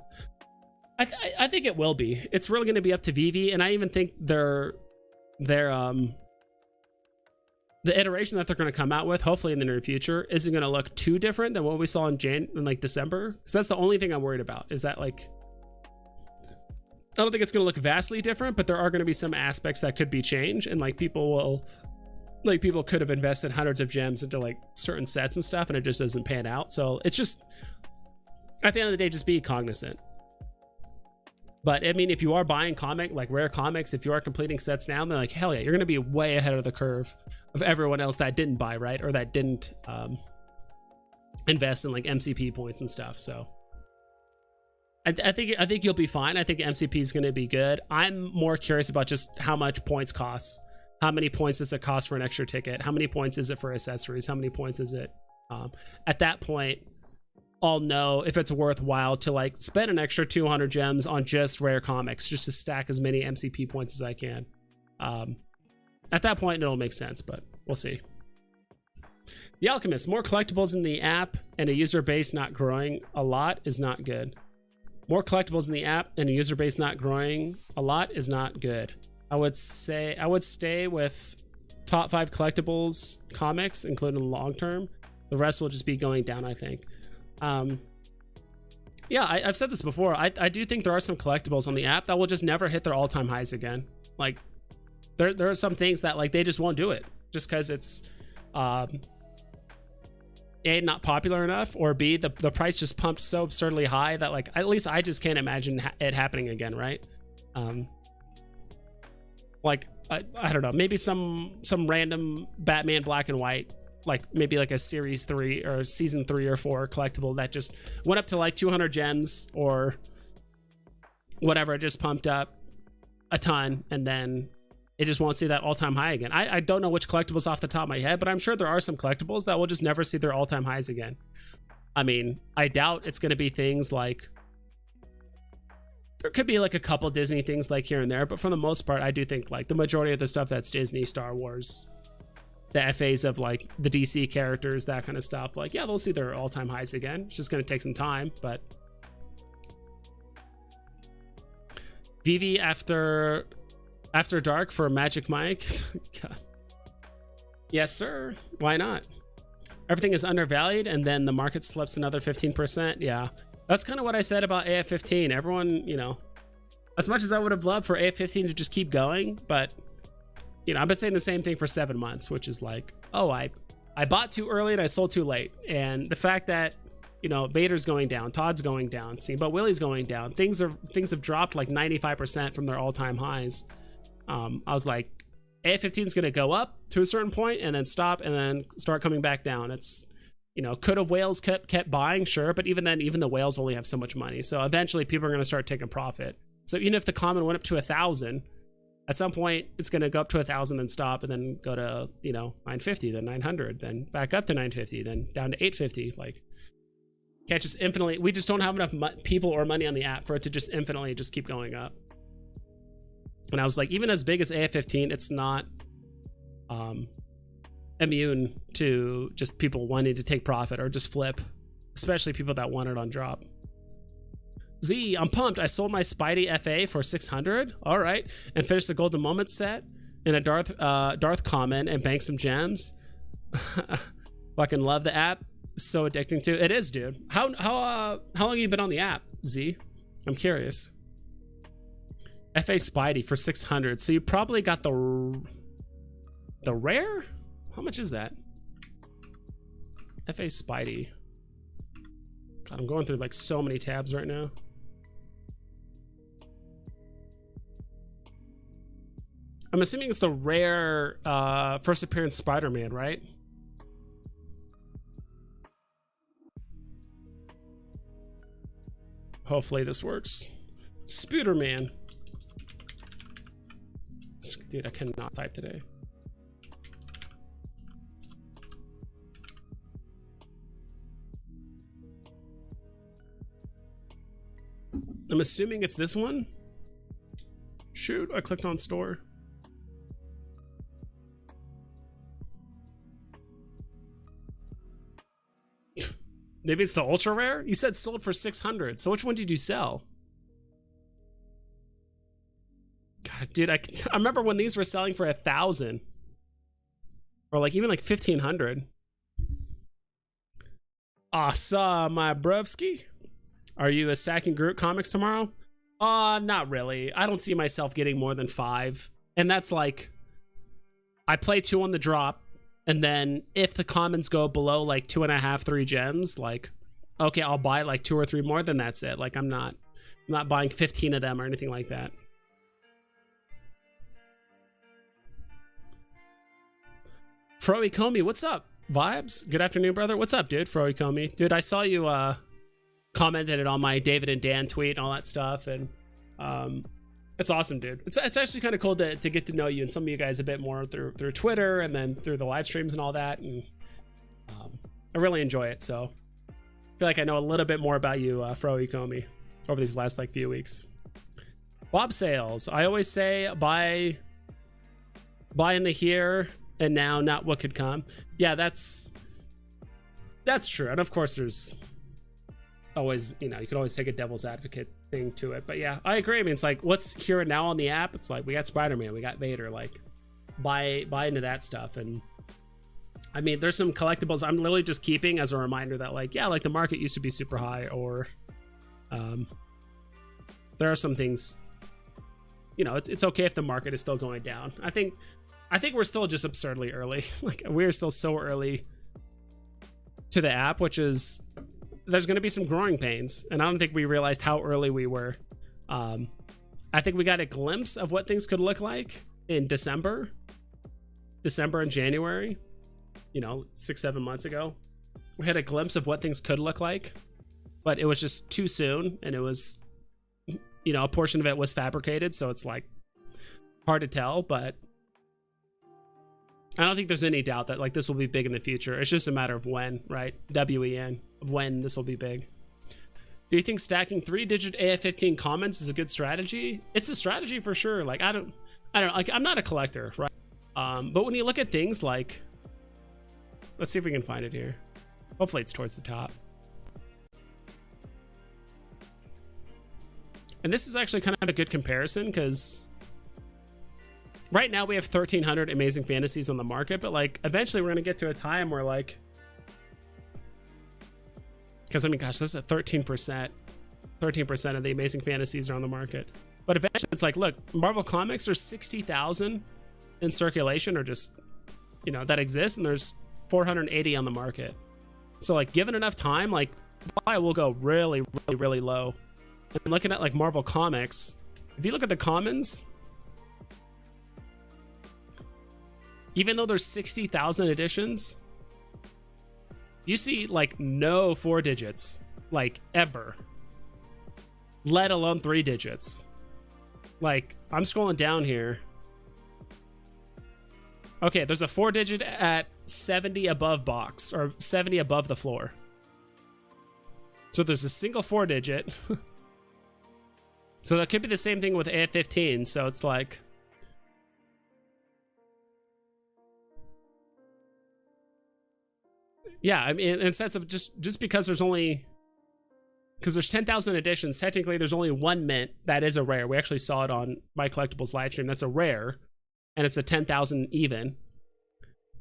I think it will be. It's really going to be up to Veve, and I even think the iteration that they're going to come out with, hopefully in the near future, isn't going to look too different than what we saw in December. Because that's the only thing I'm worried about, is that like, I don't think it's going to look vastly different, but there are going to be some aspects that could be changed, and like people could have invested hundreds of gems into like certain sets and stuff, and it just doesn't pan out. So it's just, at the end of the day, just be cognizant. But I mean, if you are buying rare comics, if you are completing sets now, then like, hell yeah, you're going to be way ahead of the curve of everyone else that didn't buy, right? Or that didn't invest in like MCP points and stuff. So I think you'll be fine. I think MCP is going to be good. I'm more curious about just how much points costs. How many points does it cost for an extra ticket? How many points is it for accessories? How many points is it? At that point, I'll know if it's worthwhile to like spend an extra 200 gems on just rare comics, just to stack as many MCP points as I can. At that point, it'll make sense, but we'll see. The Alchemist, more collectibles in the app and a user base not growing a lot is not good. More collectibles in the app and a user base not growing a lot is not good. I would stay with top 5 collectibles comics, including the long term. The rest will just be going down, I think. Yeah, I've said this before. I do think there are some collectibles on the app that will just never hit their all-time highs again. Like there are some things that like they just won't do it just because it's A, not popular enough, or B, the price just pumped so absurdly high that like at least I just can't imagine it happening again, right? Like I don't know, maybe some random Batman black and white, like maybe like a series 3 or season 3 or 4 collectible that just went up to like 200 gems or whatever. It just pumped up a ton and then it just won't see that all-time high again. I don't know which collectibles off the top of my head, but I'm sure there are some collectibles that will just never see their all-time highs again. I mean, I doubt it's going to be things like, there could be like a couple Disney things like here and there, but for the most part, I do think like the majority of the stuff that's Disney, Star Wars, the FAs of like the DC characters, that kind of stuff, like, yeah, they'll see their all-time highs again. It's just going to take some time, but Veve after dark for Magic Mike. God. Yes, sir. Why not? Everything is undervalued and then the market slips another 15%. Yeah, that's kind of what I said about AF15. Everyone, you know, as much as I would have loved for AF15 to just keep going, but you know, I've been saying the same thing for 7 months, which is like, oh, I bought too early and I sold too late. And the fact that you know, Vader's going down, Todd's going down, see, but Willie's going down. Things have dropped like 95% from their all-time highs. I was like, A15 is going to go up to a certain point and then stop and then start coming back down. It's, you know, could have whales kept buying, sure, but even then, even the whales only have so much money. So eventually people are going to start taking profit. So even if the common went up to 1,000, at some point it's going to go up to 1,000 then stop and then go to, you know, 950, then 900, then back up to 950, then down to 850. Like, can't just infinitely, we just don't have enough people or money on the app for it to just infinitely just keep going up. And I was like, even as big as AF15, it's not immune to just people wanting to take profit or just flip, especially people that want it on drop. Z, I'm pumped. I sold my Spidey FA for 600. All right, and finished the Golden Moments set in a Darth common and banked some gems. Fucking love the app. So addicting to it is, dude. How long have you been on the app, Z? I'm curious. FA Spidey for 600. So you probably got the rare? How much is that? FA Spidey. God, I'm going through like so many tabs right now. I'm assuming it's the rare first appearance Spider-Man, right? Hopefully this works. Spooderman. Dude, I cannot type today. I'm assuming it's this one. Shoot, I clicked on store. Maybe it's the ultra rare? You said sold for 600. So which one did you sell? God, dude, I remember when these were selling for 1,000. Or like even like 1,500. Awesome, my brevski. Are you stacking Groot comics tomorrow? Not really. I don't see myself getting more than 5. And that's like, I play 2 on the drop. And then if the commons go below like 2.5, 3 gems, like, okay, I'll buy like 2 or 3 more, then that's it. Like I'm not buying 15 of them or anything like that. Froey Comey, what's up? Vibes? Good afternoon, brother. What's up, dude? Froey Comey. Dude, I saw you commented it on my David and Dan tweet and all that stuff, and it's awesome, dude. It's actually kind of cool to get to know you and some of you guys a bit more through Twitter and then through the live streams and all that, and I really enjoy it. So I feel like I know a little bit more about you, Froey Comey, over these last like few weeks. Bob Sales, I always say buy in the here and now, not what could come. Yeah, that's true. And of course there's always, you know, you could always take a devil's advocate thing to it, but yeah, I agree. I mean, it's like what's here and now on the app. It's like we got Spider-Man, we got Vader, like buy into that stuff. And I mean, there's some collectibles I'm literally just keeping as a reminder that like, yeah, like the market used to be super high, or there are some things, you know, it's okay if the market is still going down. I think we're still just absurdly early. Like we're still so early to the app, which is, there's going to be some growing pains, and I don't think we realized how early we were. I think we got a glimpse of what things could look like in December and January, you know, 6-7 months ago. We had a glimpse of what things could look like, but it was just too soon, and it was, you know, a portion of it was fabricated, so it's like hard to tell. But I don't think there's any doubt that like this will be big in the future. It's just a matter of when, right? WEN, of when this will be big. Do you think stacking 3-digit AF15 comments is a good strategy? It's a strategy for sure. Like I don't like, I'm not a collector, right? But when you look at things like, let's see if we can find it here. Hopefully it's towards the top. And this is actually kind of a good comparison, because right now we have 1,300 amazing fantasies on the market, but like eventually we're gonna get to a time where like, because I mean, gosh, this is at 13%. 13% of the amazing fantasies are on the market. But eventually it's like, look, Marvel Comics, there's 60,000 in circulation, or just, you know, that exist, and there's 480 on the market. So like, given enough time, like Supply will go really, really, really low. And looking at like Marvel Comics, if you look at the commons, even though there's 60,000 editions, you see like no 4 digits, like ever, let alone 3 digits. Like I'm scrolling down here. Okay, there's a 4 digit at 70 above box, or 70 above the floor. So there's a single 4 digit. So that could be the same thing with AF15. So it's like, yeah, I mean, in the sense of just because there's only, because there's 10,000 editions, technically there's only one mint that is a rare. We actually saw it on My Collectibles live stream. That's a rare, and it's a 10,000 even.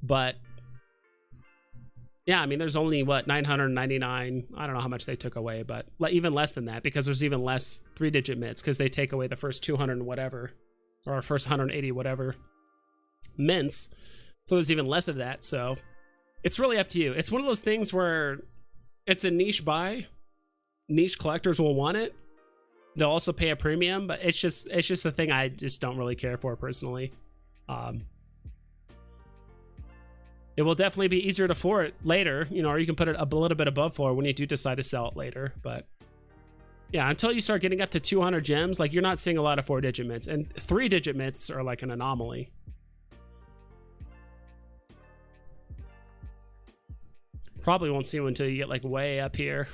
But yeah, I mean, there's only what, 999. I don't know how much they took away, but even less than that, because there's even less 3-digit mints because they take away the first 200 and whatever, or first 180 whatever mints. So there's even less of that. So it's really up to you. It's one of those things where it's a niche buy. Niche collectors will want it. They'll also pay a premium, but it's just a thing I just don't really care for personally. It will definitely be easier to floor it later, you know, or you can put it a little bit above floor when you do decide to sell it later. But yeah, until you start getting up to 200 gems, like you're not seeing a lot of 4-digit mints, and 3-digit mints are like an anomaly. Probably won't see one until you get like way up here.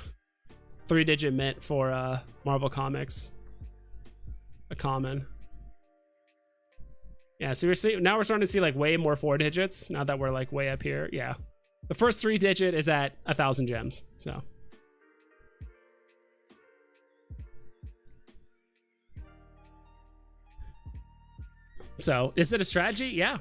3-digit mint for Marvel Comics, a common. Yeah, seriously, now we're starting to see like way more 4 digits now that we're like way up here. Yeah, the first 3-digit is at 1,000 gems. So is it a strategy? Yeah,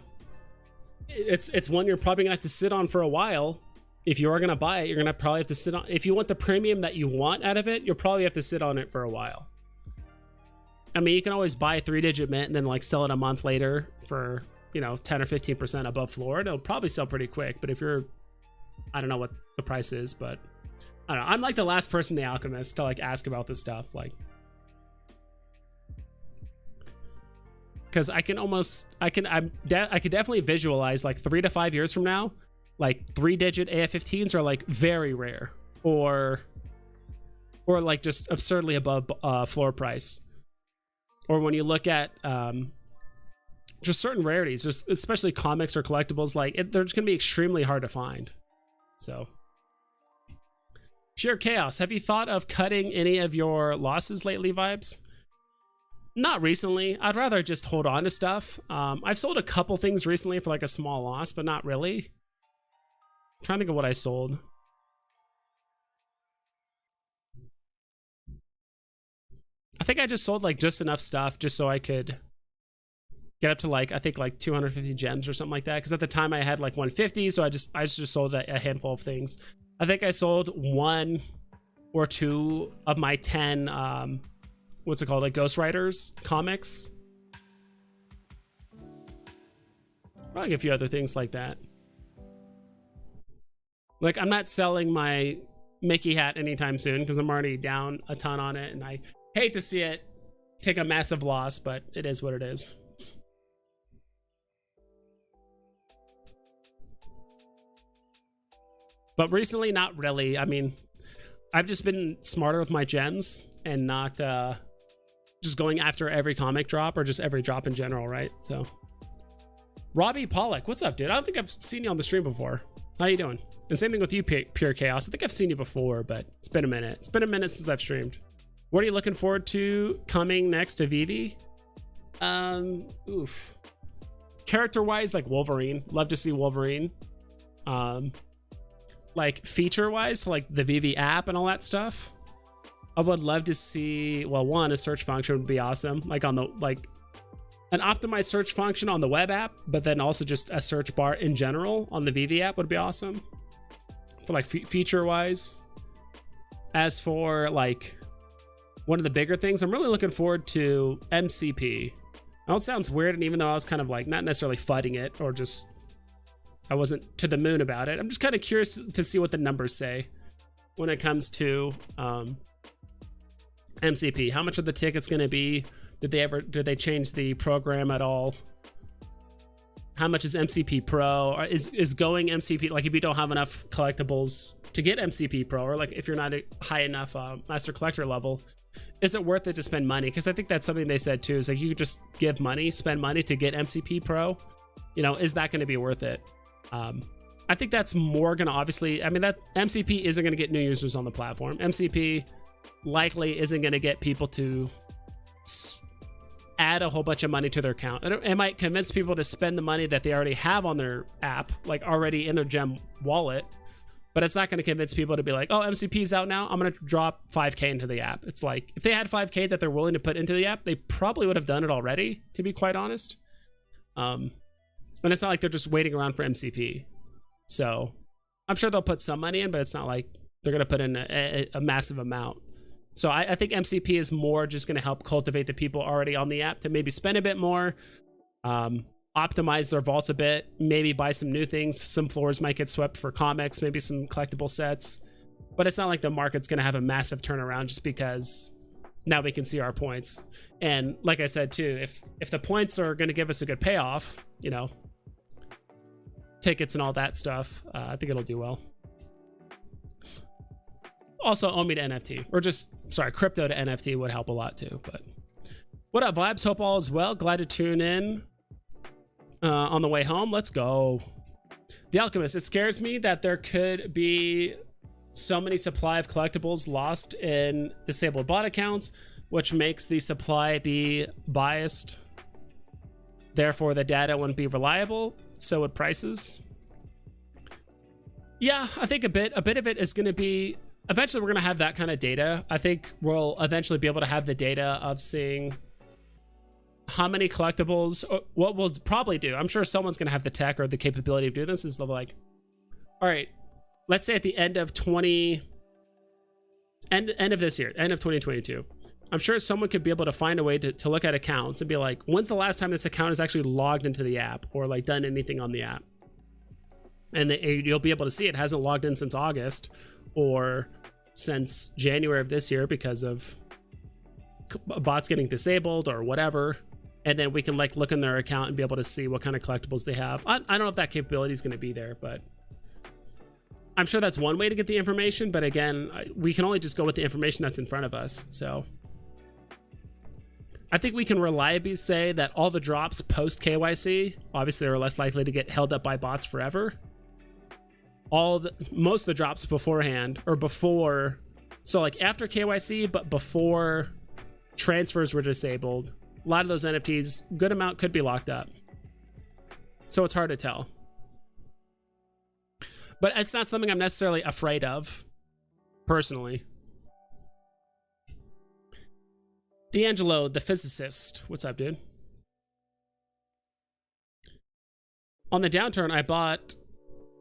it's one you're probably gonna have to sit on for a while. If you are gonna buy it, you're gonna probably have to sit on. If you want the premium that you want out of it, you'll probably have to sit on it for a while. I mean, you can always buy a 3-digit mint and then like sell it a month later for, you know, 10 or 15% above floor. It'll probably sell pretty quick. But if you're, I don't know what the price is, but I don't know. I'm like the last person, the alchemist, to like ask about this stuff. Like, because I can definitely visualize like 3 to 5 years from now, like 3-digit AF15s are like very rare, or like just absurdly above floor price. Or when you look at just certain rarities, just especially comics or collectibles, like they're just gonna be extremely hard to find. So Pure Chaos, have you thought of cutting any of your losses lately, Vibes? Not recently. I'd rather just hold on to stuff. I've sold a couple things recently for like a small loss, but not really. I'm trying to think of what I sold. I think I just sold like just enough stuff just so I could get up to like, I think like 250 gems or something like that. Because at the time I had like 150, so I just sold a handful of things. I think I sold 1 or 2 of my 10 what's it called, like Ghost Riders comics. Probably a few other things like that. Like I'm not selling my Mickey hat anytime soon because I'm already down a ton on it, and I hate to see it take a massive loss, but it is what it is. But recently, not really. I mean, I've just been smarter with my gems and not just going after every comic drop or just every drop in general, right? So, Robbie Pollock, what's up, dude? I don't think I've seen you on the stream before. How you doing? And same thing with you, Pure Chaos. I think I've seen you before, but it's been a minute. It's been a minute since I've streamed. What are you looking forward to coming next to Veve? Character-wise, like Wolverine. Love to see Wolverine. Like feature-wise, like the Veve app and all that stuff. I would love to see, well, one, a search function would be awesome. Like on the, like an optimized search function on the web app, but then also just a search bar in general on the Veve app would be awesome. For like feature-wise. As for like one of the bigger things, I'm really looking forward to MCP. I know it sounds weird, and even though I was kind of like not necessarily fighting it or just I wasn't to the moon about it, I'm just kind of curious to see what the numbers say. when it comes to MCP. How much are the tickets going to be? Did they change the program at all? How much is MCP Pro? Or is going MCP, like if you don't have enough collectibles to get MCP Pro, or like if you're not a high enough Master Collector level, is it worth it to spend money? Because I think that's something they said too, is like you could just give money, spend money to get MCP Pro. You know, is that going to be worth it? I think that's more going to obviously, I mean, that MCP isn't going to get new users on the platform. MCP likely isn't going to get people to add a whole bunch of money to their account. It might convince people to spend the money that they already have on their app, like already in their gem wallet, but it's not going to convince people to be like, oh, MCP's out now, I'm going to drop 5k into the app. It's like, if they had 5k that they're willing to put into the app, they probably would have done it already, to be quite honest. And it's not like they're just waiting around for MCP. So I'm sure they'll put some money in, but it's not like they're going to put in a massive amount. So I think MCP is more just going to help cultivate the people already on the app to maybe spend a bit more, optimize their vaults a bit, maybe buy some new things. Some floors might get swept for comics, maybe some collectible sets. But it's not like the market's going to have a massive turnaround just because now we can see our points. And like I said too, if the points are going to give us a good payoff, you know, tickets and all that stuff, I think it'll do well. Also, OMI to NFT, or just, sorry, crypto to NFT would help a lot too. But what up, Vibes? Hope all is well. Glad to tune in on the way home. Let's go. The Alchemist. It scares me that there could be so many supply of collectibles lost in disabled bot accounts, which makes the supply be biased. Therefore, the data wouldn't be reliable. So would prices. Yeah, I think a bit of it is going to be, eventually we're going to have that kind of data. I think we'll eventually be able to have the data of seeing how many collectibles. What we'll probably do, I'm sure someone's going to have the tech or the capability of doing this, is like, all right, let's say at the end of end of this year, end of 2022, I'm sure someone could be able to find a way to look at accounts and be like, when's the last time this account has actually logged into the app or like done anything on the app? And you'll be able to see it hasn't logged in since August or since January of this year because of bots getting disabled or whatever. And then we can like look in their account and be able to see what kind of collectibles they have. I don't know if that capability is going to be there, but I'm sure that's one way to get the information. But again, we can only just go with the information that's in front of us. So I think we can reliably say that all the drops post KYC, obviously, are less likely to get held up by bots forever. Most of the drops beforehand, or before, so like after KYC, but before transfers were disabled, a lot of those NFTs, good amount could be locked up. So it's hard to tell. But it's not something I'm necessarily afraid of, personally. D'Angelo, the physicist. What's up, dude? On the downturn, I bought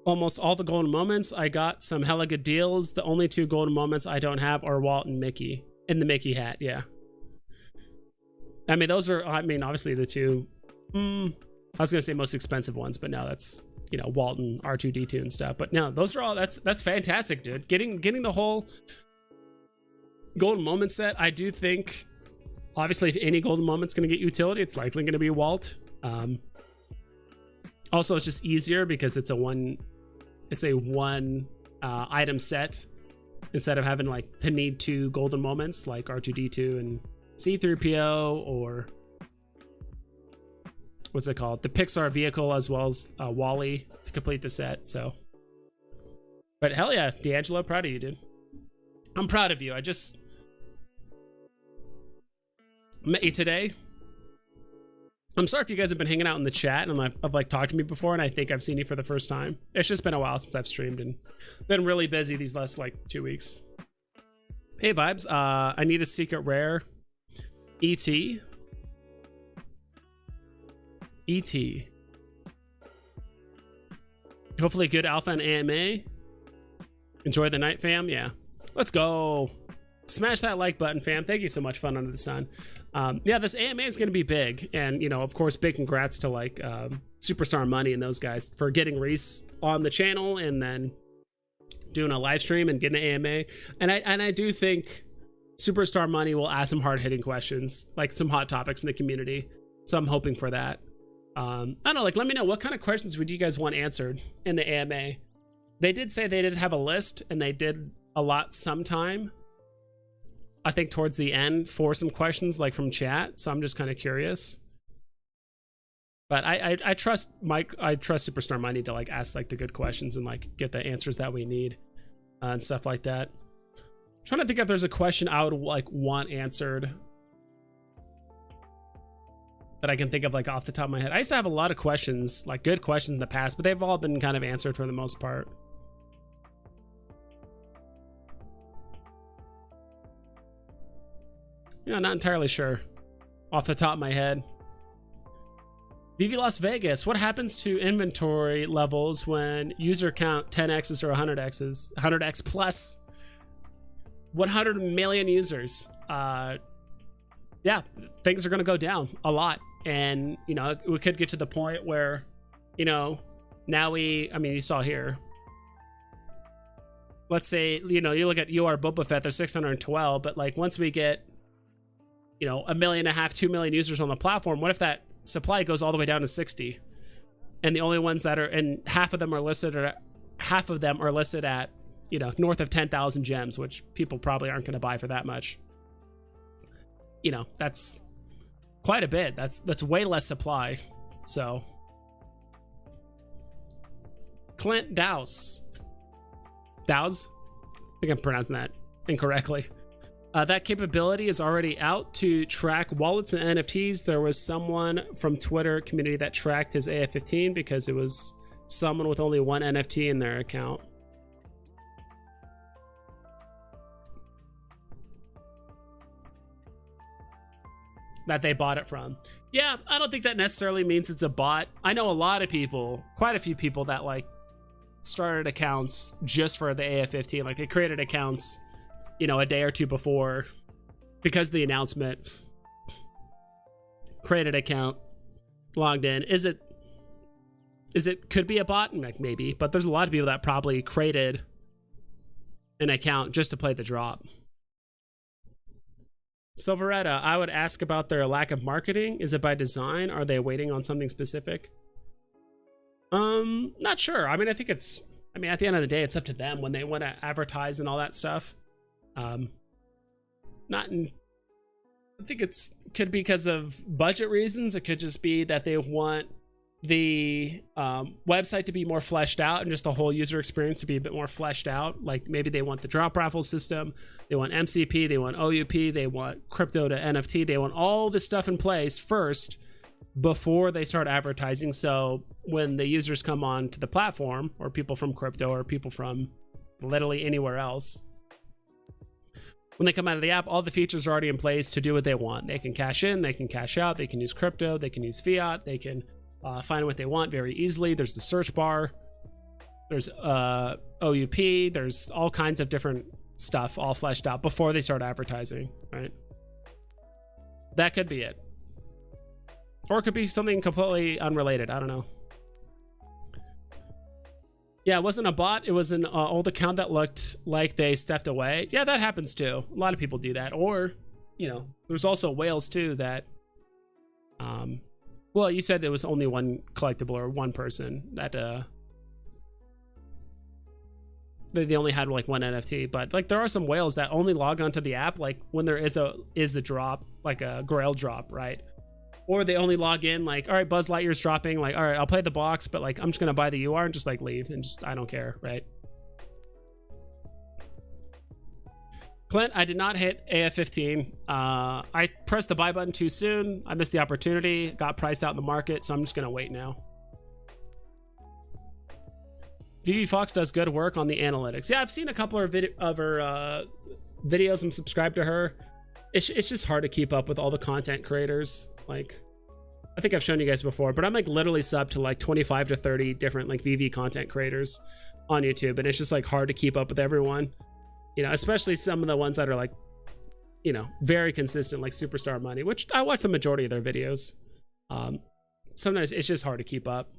almost all the golden moments. I got some hella good deals. The only two golden moments I don't have are Walt and Mickey. In the Mickey hat, yeah. I mean, those are, I mean, obviously the two, I was gonna say most expensive ones, but no, that's, you know, Walt and R2-D2 and stuff. But no, those are all, that's fantastic, dude. Getting the whole golden moment set, I do think, obviously, if any golden moment's going to get utility, it's likely going to be Walt. Also, it's just easier because it's a one item set instead of having like to need two golden moments like R2-D2 and C-3PO, or what's it called, the Pixar vehicle, as well as Wally to complete the set. So, but hell yeah, D'Angelo, proud of you, dude. I'm proud of you. I just met you today. I'm sorry if you guys have been hanging out in the chat and I've like talked to me before, and I think I've seen you for the first time. It's just been a while since I've streamed and been really busy these last like 2 weeks. Hey Vibes, I need a secret rare ET. Hopefully good alpha and AMA. Enjoy the night, fam. Yeah, let's go. Smash that like button, fam. Thank you so much, Fun Under the Sun. Yeah, this AMA is going to be big, and you know, of course, big congrats to like Superstar Money and those guys for getting Reese on the channel, and then doing a live stream and getting an AMA. And I do think Superstar Money will ask some hard-hitting questions, like some hot topics in the community. So I'm hoping for that. I don't know, like, let me know, what kind of questions would you guys want answered in the AMA? They did say they did have a list, and they did a lot sometime, I think towards the end, for some questions like from chat. So I'm just kind of curious. But I trust Mike. I trust Superstar Money to like ask like the good questions and like get the answers that we need and stuff like that. I'm trying to think if there's a question I would like want answered that I can think of like off the top of my head. I used to have a lot of questions, like good questions in the past, but they've all been kind of answered for the most part. Yeah, not entirely sure off the top of my head. Veve Las Vegas, what happens to inventory levels when user count 10x's or 100x's? 100x plus 100 million users. Yeah, things are going to go down a lot. And, you know, we could get to the point where, you know, now I mean, you saw here. Let's say, you know, you look at UR Boba Fett, there's 612, but like once we get, you know, 1.5 million, 2 million users on the platform, what if that supply goes all the way down to 60? And the only ones that are, and half of them are listed at, you know, north of 10,000 gems, which people probably aren't going to buy for that much. You know, that's quite a bit. That's way less supply. So Clint Dowse, I think I'm pronouncing that incorrectly. That capability is already out to track wallets and NFTs. There was someone from Twitter community that tracked his AF15 because it was someone with only one NFT in their account. That they bought it from. Yeah, I don't think that necessarily means it's a bot. I know a lot of people, quite a few people that like started accounts just for the AF15. Like they created accounts, you know, a day or two before because of the announcement. Created account, logged in. Is it could be a bot? Like maybe, but there's a lot of people that probably created an account just to play the drop. Silveretta, I would ask about their lack of marketing. Is it by design? Are they waiting on something specific? Not sure. I mean, I think at the end of the day, it's up to them when they want to advertise and all that stuff. I think could be because of budget reasons. It could just be that they want the website to be more fleshed out and just the whole user experience to be a bit more fleshed out. Like maybe they want the drop raffle system, they want MCP, they want OUP, they want crypto to NFT, they want all this stuff in place first before they start advertising. So when the users come on to the platform, or people from crypto or people from literally anywhere else, when they come out of the app, all the features are already in place to do what they want. They can cash in, they can cash out, they can use crypto, they can use fiat, they can find what they want very easily. There's the search bar, there's OUP, there's all kinds of different stuff all fleshed out before they start advertising, right? That could be it. Or it could be something completely unrelated. I don't know. Yeah, it wasn't a bot. It was an old account that looked like they stepped away. Yeah, that happens too. A lot of people do that. Or, you know, there's also whales too that, well, you said there was only one collectible or one person that, they only had like one NFT, but like there are some whales that only log onto the app like when there is a drop, like a Grail drop, right? Or they only log in like, all right, Buzz Lightyear's dropping, like, all right, I'll play the box, but like I'm just gonna buy the UR and just like leave and just I don't care, right? Clint, I did not hit AF15. I pressed the buy button too soon. I missed the opportunity, got priced out in the market, so I'm just gonna wait now. Veve Fox does good work on the analytics. Yeah, I've seen a couple of her videos. I'm subscribed to her. It's just hard to keep up with all the content creators. Like, I think I've shown you guys before, but I'm like literally subbed to like 25 to 30 different like Veve content creators on YouTube, and it's just like hard to keep up with everyone. You know, especially some of the ones that are like, you know, very consistent, like Superstar Money, which I watch the majority of their videos. Sometimes it's just hard to keep up.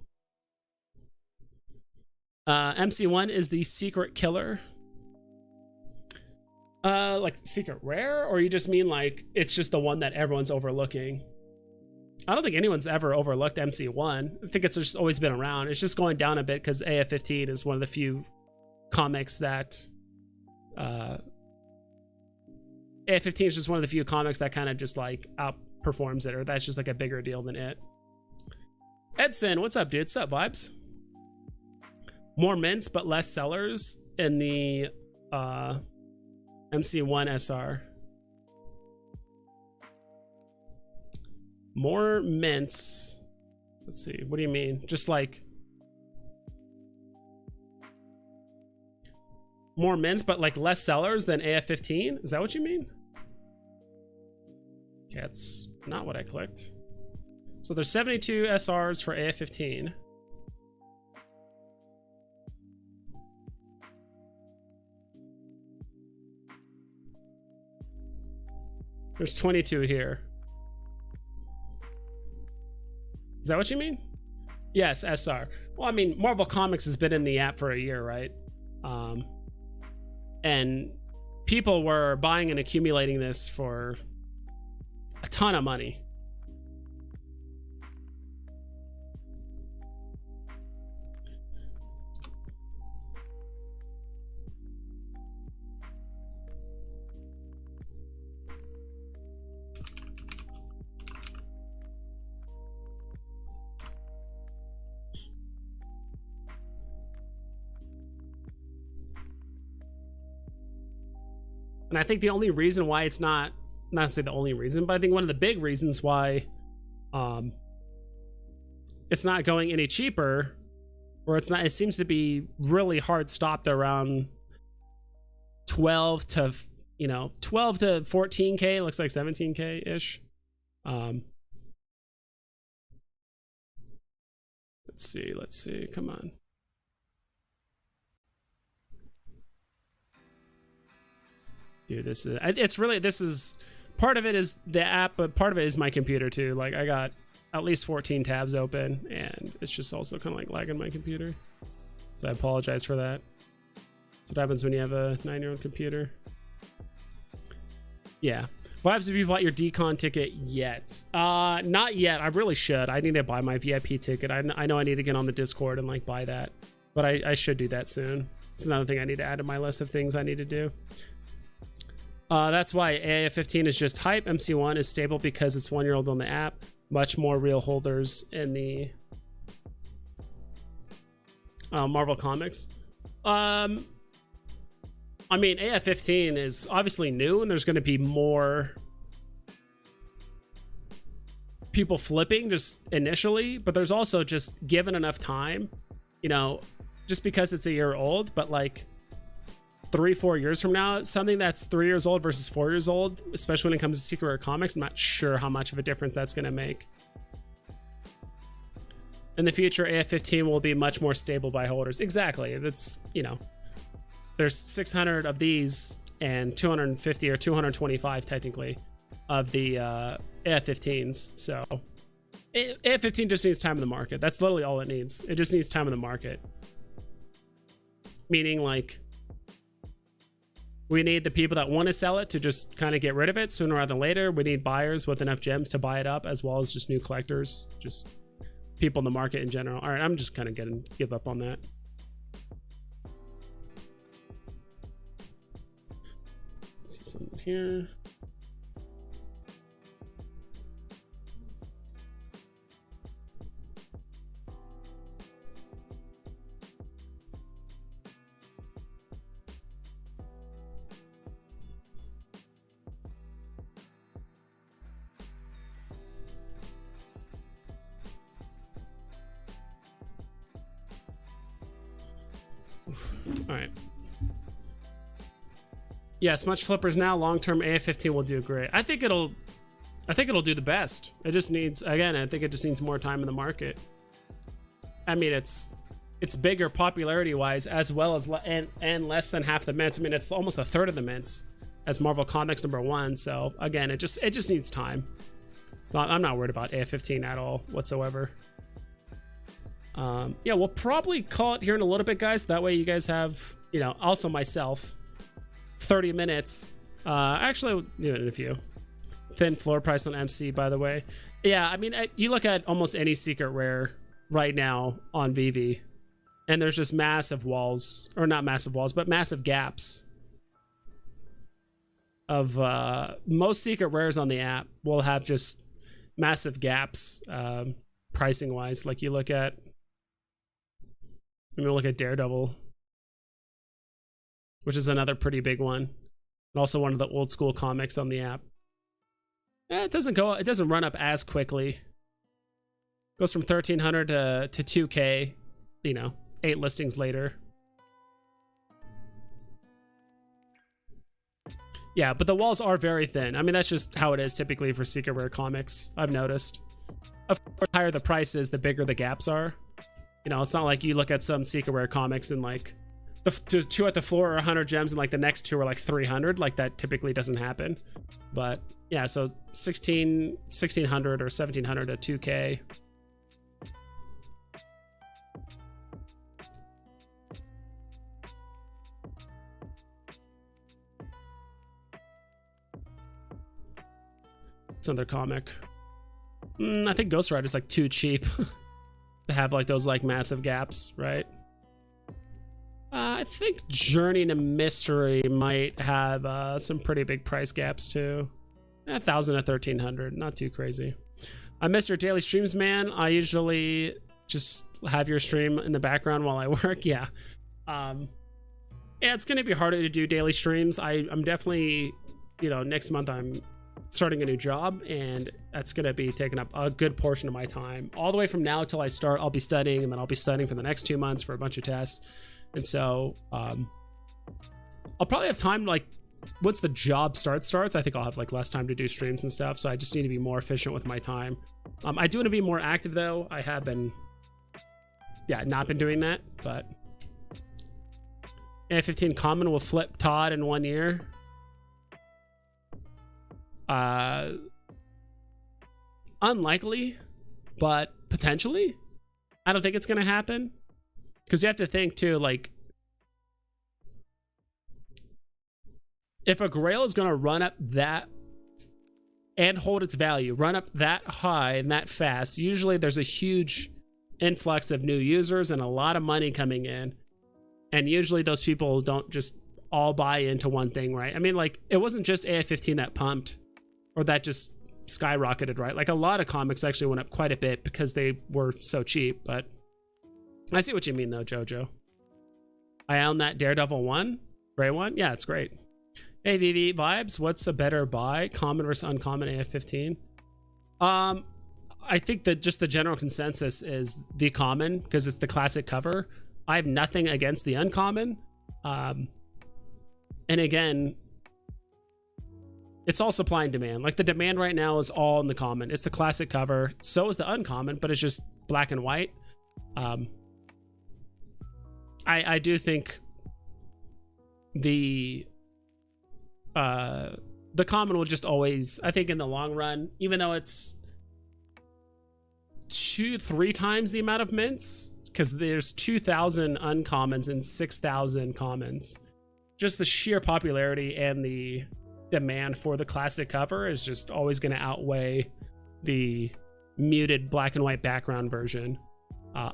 MC1 is the secret killer. Like secret rare, or you just mean like it's just the one that everyone's overlooking? I don't think anyone's ever overlooked MC1. I think it's just always been around. It's just going down a bit because AF15 is one of the few comics that AF15 is just one of the few comics that kind of just like outperforms it, or that's just like a bigger deal than it. Edson, what's up, dude? What's up, vibes? More mints but less sellers in the MC1 SR. More mints. Let's see. What do you mean? Just like more mints, but like less sellers than AF15? Is that what you mean? Okay, that's not what I clicked. So there's 72 SRs for AF15. There's 22 here. Is that what you mean? Yes, SR. Well, I mean, Marvel Comics has been in the app for a year, right? And people were buying and accumulating this for a ton of money. And I think the only reason why it's not to say the only reason, but I think one of the big reasons why it's not going any cheaper, or it's not, it seems to be really hard stopped around 12 to 14K, looks like 17K ish. Let's see, come on. Dude, this is part of it is the app, but part of it is my computer too. Like I got at least 14 tabs open, and it's just also kind of like lagging my computer. So I apologize for that. That's what happens when you have a 9-year-old computer. Yeah. Vibes, have you bought your decon ticket yet? Not yet. I really should. I need to buy my VIP ticket. I know I need to get on the Discord and like buy that, but I should do that soon. It's another thing I need to add to my list of things I need to do. That's why AF15 is just hype. MC1 is stable because it's 1 year old on the app. Much more real holders in the Marvel Comics. I mean, AF15 is obviously new, and there's going to be more people flipping just initially, but there's also just given enough time, you know, just because it's a year old, but like 3-4 years from now, something that's 3 years old versus 4 years old, especially when it comes to secret rare comics, I'm not sure how much of a difference that's going to make. In the future, AF15 will be much more stable by holders. Exactly. That's, you know, there's 600 of these and 250 or 225 technically of the AF15s. So AF15 just needs time in the market. That's literally all it needs. It just needs time in the market. Meaning like, we need the people that want to sell it to just kind of get rid of it sooner rather than later. We need buyers with enough gems to buy it up, as well as just new collectors, just people in the market in general. All right, I'm just kind of give up on that. Let's see something here. All right. Yeah, Smudge Flippers now. Long-term AF15 will do great. I think it'll do the best. It just needs, again, I think it just needs more time in the market. I mean, it's bigger popularity-wise, as well as and less than half the mints. I mean, it's almost a third of the mints as Marvel Comics #1. So again, it just needs time. So I'm not worried about AF15 at all whatsoever. Yeah, we'll probably call it here in a little bit, guys. That way you guys have, you know, also myself, 30 minutes. Actually, we'll do it in a few. Thin floor price on MC, by the way. Yeah, I mean, you look at almost any secret rare right now on Veve, and there's just massive walls, or not massive walls, but massive gaps of most secret rares on the app will have just massive gaps pricing wise. Like you look at, let me look at Daredevil, which is another pretty big one, and also one of the old school comics on the app. It doesn't run up as quickly. Goes from 1,300 to 2K, you know, 8 listings later. Yeah, but the walls are very thin. I mean, that's just how it is typically for secret rare comics, I've noticed. Of course, the higher the price is, the bigger the gaps are. You know, it's not like you look at some secret rare comics and like the two at the floor are 100 gems and like the next two are like 300. Like that typically doesn't happen. But yeah, so 1,600 or 1,700 to 2K. It's another comic. I think Ghost Rider is like too cheap to have like those like massive gaps, right? I think Journey to Mystery might have some pretty big price gaps too. 1,000 to 1,300, not too crazy. I miss your daily streams, man. I usually just have your stream in the background while I work. Yeah, yeah, it's gonna be harder to do daily streams. I'm definitely, you know, next month I'm starting a new job, and that's gonna be taking up a good portion of my time. All the way from now till I start, I'll be studying, and then I'll be studying for the next 2 months for a bunch of tests. And so I'll probably have time, like once the job starts, I think I'll have like less time to do streams and stuff. So I just need to be more efficient with my time. I do want to be more active though. I have been, yeah, not been doing that, but A15 common will flip Todd in 1 year. Unlikely, but potentially. I don't think it's gonna happen, because you have to think too, like if a grail is gonna run up that and hold its value, run up that high and that fast, usually there's a huge influx of new users and a lot of money coming in, and usually those people don't just all buy into one thing, right? I mean, like it wasn't just AF15 that pumped or that just skyrocketed, right? Like a lot of comics actually went up quite a bit because they were so cheap. But I see what you mean though, Jojo. I own that Daredevil one, gray one. Yeah, it's great. Hey, Veve vibes. What's a better buy, common versus uncommon AF15? I think that just the general consensus is the common because it's the classic cover. I have nothing against the uncommon. And again, it's all supply and demand. Like the demand right now is all in the common. It's the classic cover. So is the uncommon, but it's just black and white. I do think the common will just always, I think in the long run, even though it's 2-3 times the amount of mints, because there's 2,000 uncommons and 6,000 commons, just the sheer popularity and the demand for the classic cover is just always going to outweigh the muted black and white background version.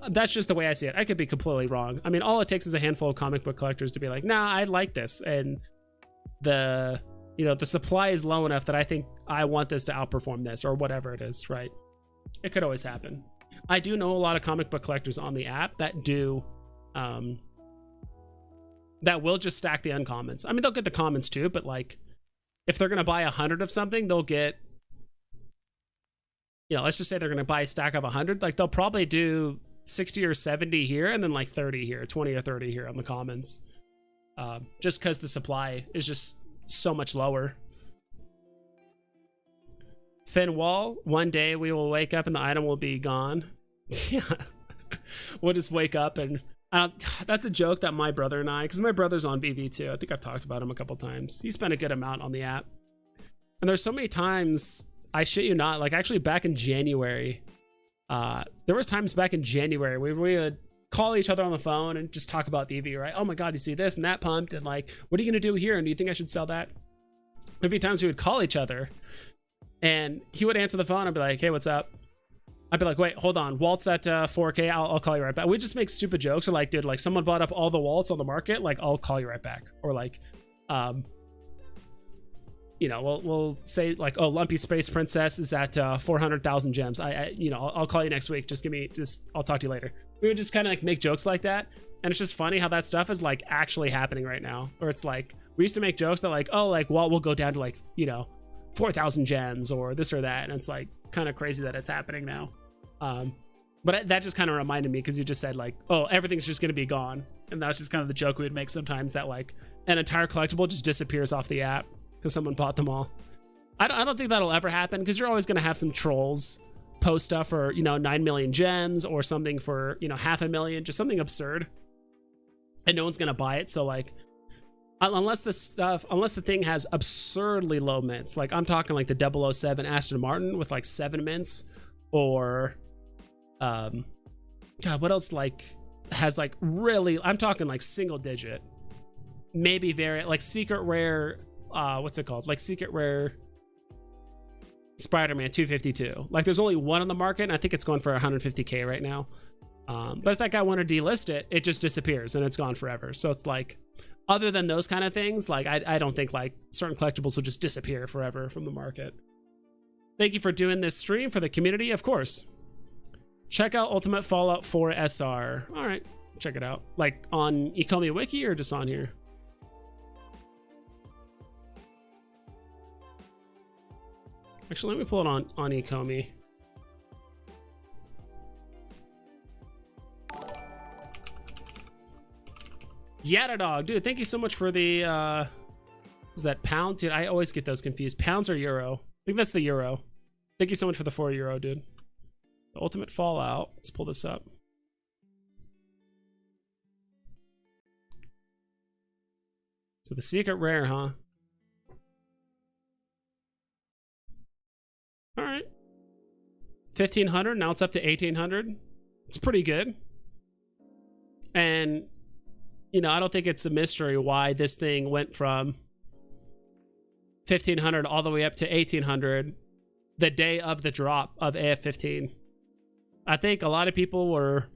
That's just the way I see it. I could be completely wrong. I mean, all it takes is a handful of comic book collectors to be like, nah, I like this, and the, you know, the supply is low enough that I think I want this to outperform this or whatever it is, right? It could always happen. I do know a lot of comic book collectors on the app that do that will just stack the uncommons. I mean, they'll get the commons too, but like if they're going to buy 100 of something, they'll get, you know, let's just say they're going to buy a stack of 100. Like they'll probably do 60 or 70 here and then like 30 here, 20 or 30 here on the commons. Just because the supply is just so much lower. Thin wall, one day we will wake up and the item will be gone. Yeah. We'll just wake up and that's a joke that my brother and I, because my brother's on Veve too. I think I've talked about him a couple times. He spent a good amount on the app. And there's so many times, I shit you not, like actually back in January, There was times back in January where we would call each other on the phone and just talk about Veve, right? Oh my God, you see this and that pumped, and like, what are you gonna do here? And do you think I should sell that? There'd be times we would call each other and he would answer the phone. I'd be like, hey, what's up? I'd be like, wait, hold on. Walt's at 4K. I'll call you right back. We just make stupid jokes, or like, dude, like someone bought up all the waltz on the market. Like, I'll call you right back. Or like, you know, we'll say like, oh, Lumpy Space Princess is at 400,000 gems. You know, I'll call you next week. I'll talk to you later. We would just kind of like make jokes like that. And it's just funny how that stuff is like actually happening right now. Or it's like, we used to make jokes that like, oh, like Walt will go down to like, you know, 4,000 gems or this or that. And it's like kind of crazy that it's happening now. But that just kind of reminded me, because you just said like, oh, everything's just going to be gone. And that's just kind of the joke we would make sometimes, that like an entire collectible just disappears off the app because someone bought them all. I don't think that'll ever happen, because you're always going to have some trolls post stuff for, you know, 9 million gems or something for, you know, 500,000, just something absurd. And no one's going to buy it. So like, unless the thing has absurdly low mints, like I'm talking like the 007 Aston Martin with like 7 mints, or God, what else like has like really, I'm talking like single digit, maybe very like secret rare, what's it called, like secret rare Spider-Man 252. Like there's only one on the market, and I think it's going for 150k right now. But if that guy wanted to delist it, it just disappears and it's gone forever. So it's like, other than those kind of things, like I don't think like certain collectibles will just disappear forever from the market. Thank you for doing this stream for the community, of course. Check out Ultimate Fallout 4 SR. All right, check it out. Like on Ecomi Wiki or just on here? Actually, let me pull it on Ecomi. Yada Dog, dude, thank you so much for the is that pound? Dude, I always get those confused. Pounds or euro? I think that's the euro. Thank you so much for the €4, dude. The Ultimate Fallout. Let's pull this up. So the secret rare, huh? All right. 1,500. Now it's up to 1,800. It's pretty good. And you know, I don't think it's a mystery why this thing went from 1,500 all the way up to 1,800 the day of the drop of AF15. I think a lot of people were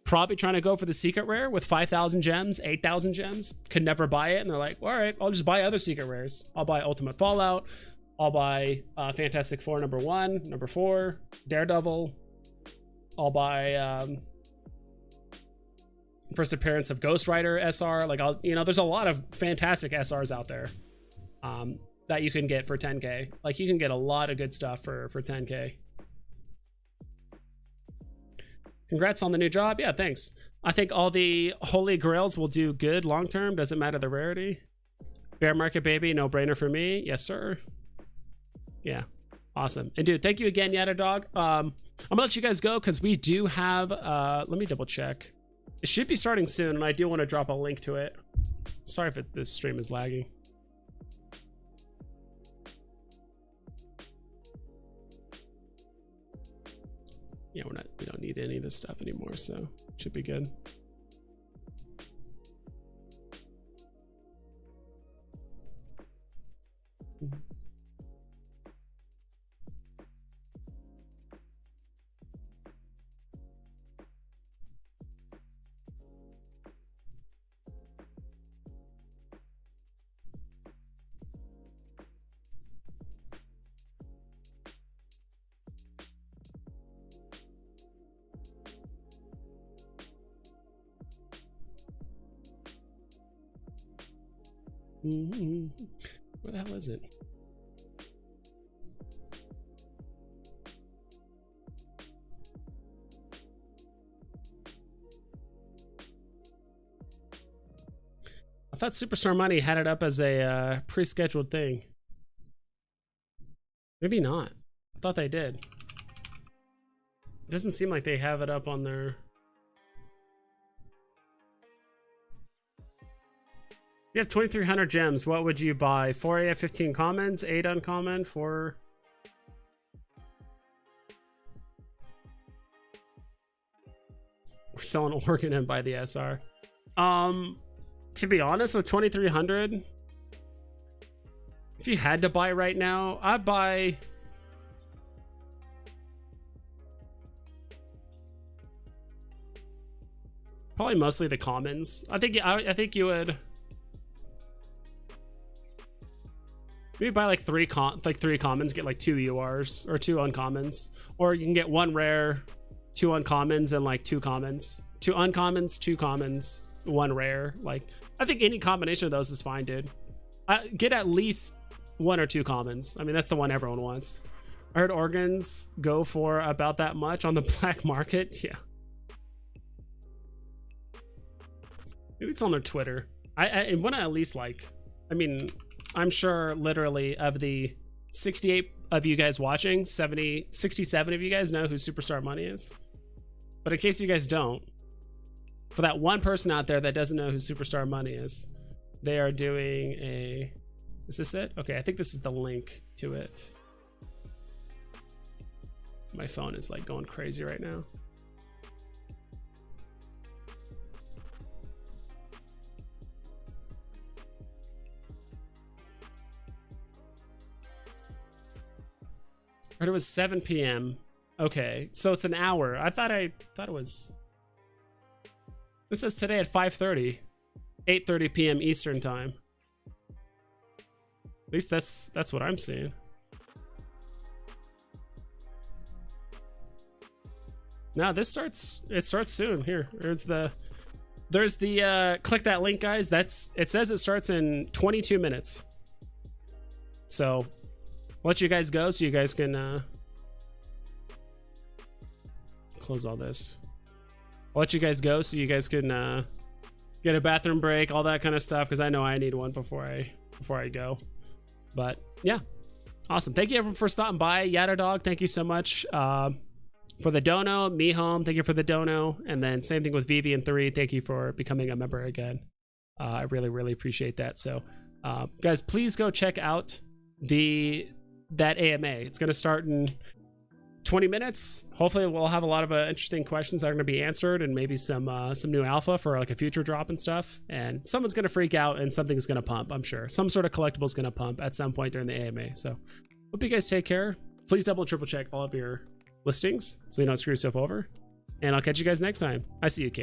probably trying to go for the secret rare with 5,000 gems, 8,000 gems, could never buy it. And they're like, well, all right, I'll just buy other secret rares. I'll buy Ultimate Fallout. I'll buy Fantastic Four #1, #4, Daredevil. I'll buy first appearance of Ghost Rider SR. Like, you know, there's a lot of fantastic SRs out there that you can get for 10k. Like, you can get a lot of good stuff for 10k. Congrats on the new job. Yeah, thanks. I think all the holy grails will do good long term. Doesn't matter the rarity. Bear market, baby, no brainer for me. Yes, sir. Yeah, awesome. And dude, thank you again, Yada Dog. I'm gonna let you guys go because we do have let me double check. It should be starting soon, and I do want to drop a link to it. Sorry if this stream is lagging. Yeah, we don't need any of this stuff anymore, so it should be good. Where the hell is it? I thought Superstar Money had it up as a pre-scheduled thing. Maybe not. I thought they did. It doesn't seem like they have it up on their... You have 2,300 gems. What would you buy? 4 AF15 commons, 8 uncommon, 4... sell an organ and buy the SR. To be honest, with 2300, if you had to buy right now, I'd buy. Probably mostly the commons. I think you would maybe buy like three commons, get like 2 URs or 2 uncommons, or you can get 1 rare, 2 uncommons, and like 2 commons, 2 uncommons, 2 commons, 1 rare. Like I think any combination of those is fine, dude. Get at least 1 or 2 commons. I mean, that's the one everyone wants. I heard organs go for about that much on the black market. Yeah. Maybe it's on their Twitter. I want to at least like, I mean, I'm sure literally of the 68 of you guys watching, 67 of you guys know who Superstar Money is. But in case you guys don't, for that one person out there that doesn't know who Superstar Money is, they are doing a, is this it? Okay, I think this is the link to it. My phone is like going crazy right now. It was 7 p.m. Okay, so it's an hour. I thought it was. This says today at 5:30, 8:30 p.m. Eastern time. At least that's what I'm seeing. Now this starts. It starts soon. Here, there's the click that link, guys. It says it starts in 22 minutes. So. I'll let you guys go so you guys can close all this. I'll let you guys go so you guys can get a bathroom break, all that kind of stuff, because I know I need one before I go. But yeah, awesome. Thank you everyone for stopping by. Yada Dog, thank you so much for the dono. Me Home, thank you for the dono. And then same thing with Veve and 3. Thank you for becoming a member again. I really appreciate that. So guys, please go check out that AMA. It's going to start in 20 minutes. Hopefully we'll have a lot of interesting questions that are going to be answered, and maybe some new alpha for like a future drop and stuff. And someone's going to freak out and something's going to pump, I'm sure. Some sort of collectible is going to pump at some point during the AMA. So hope you guys take care. Please double and triple check all of your listings so you don't screw yourself over. And I'll catch you guys next time. I see you, Kayla.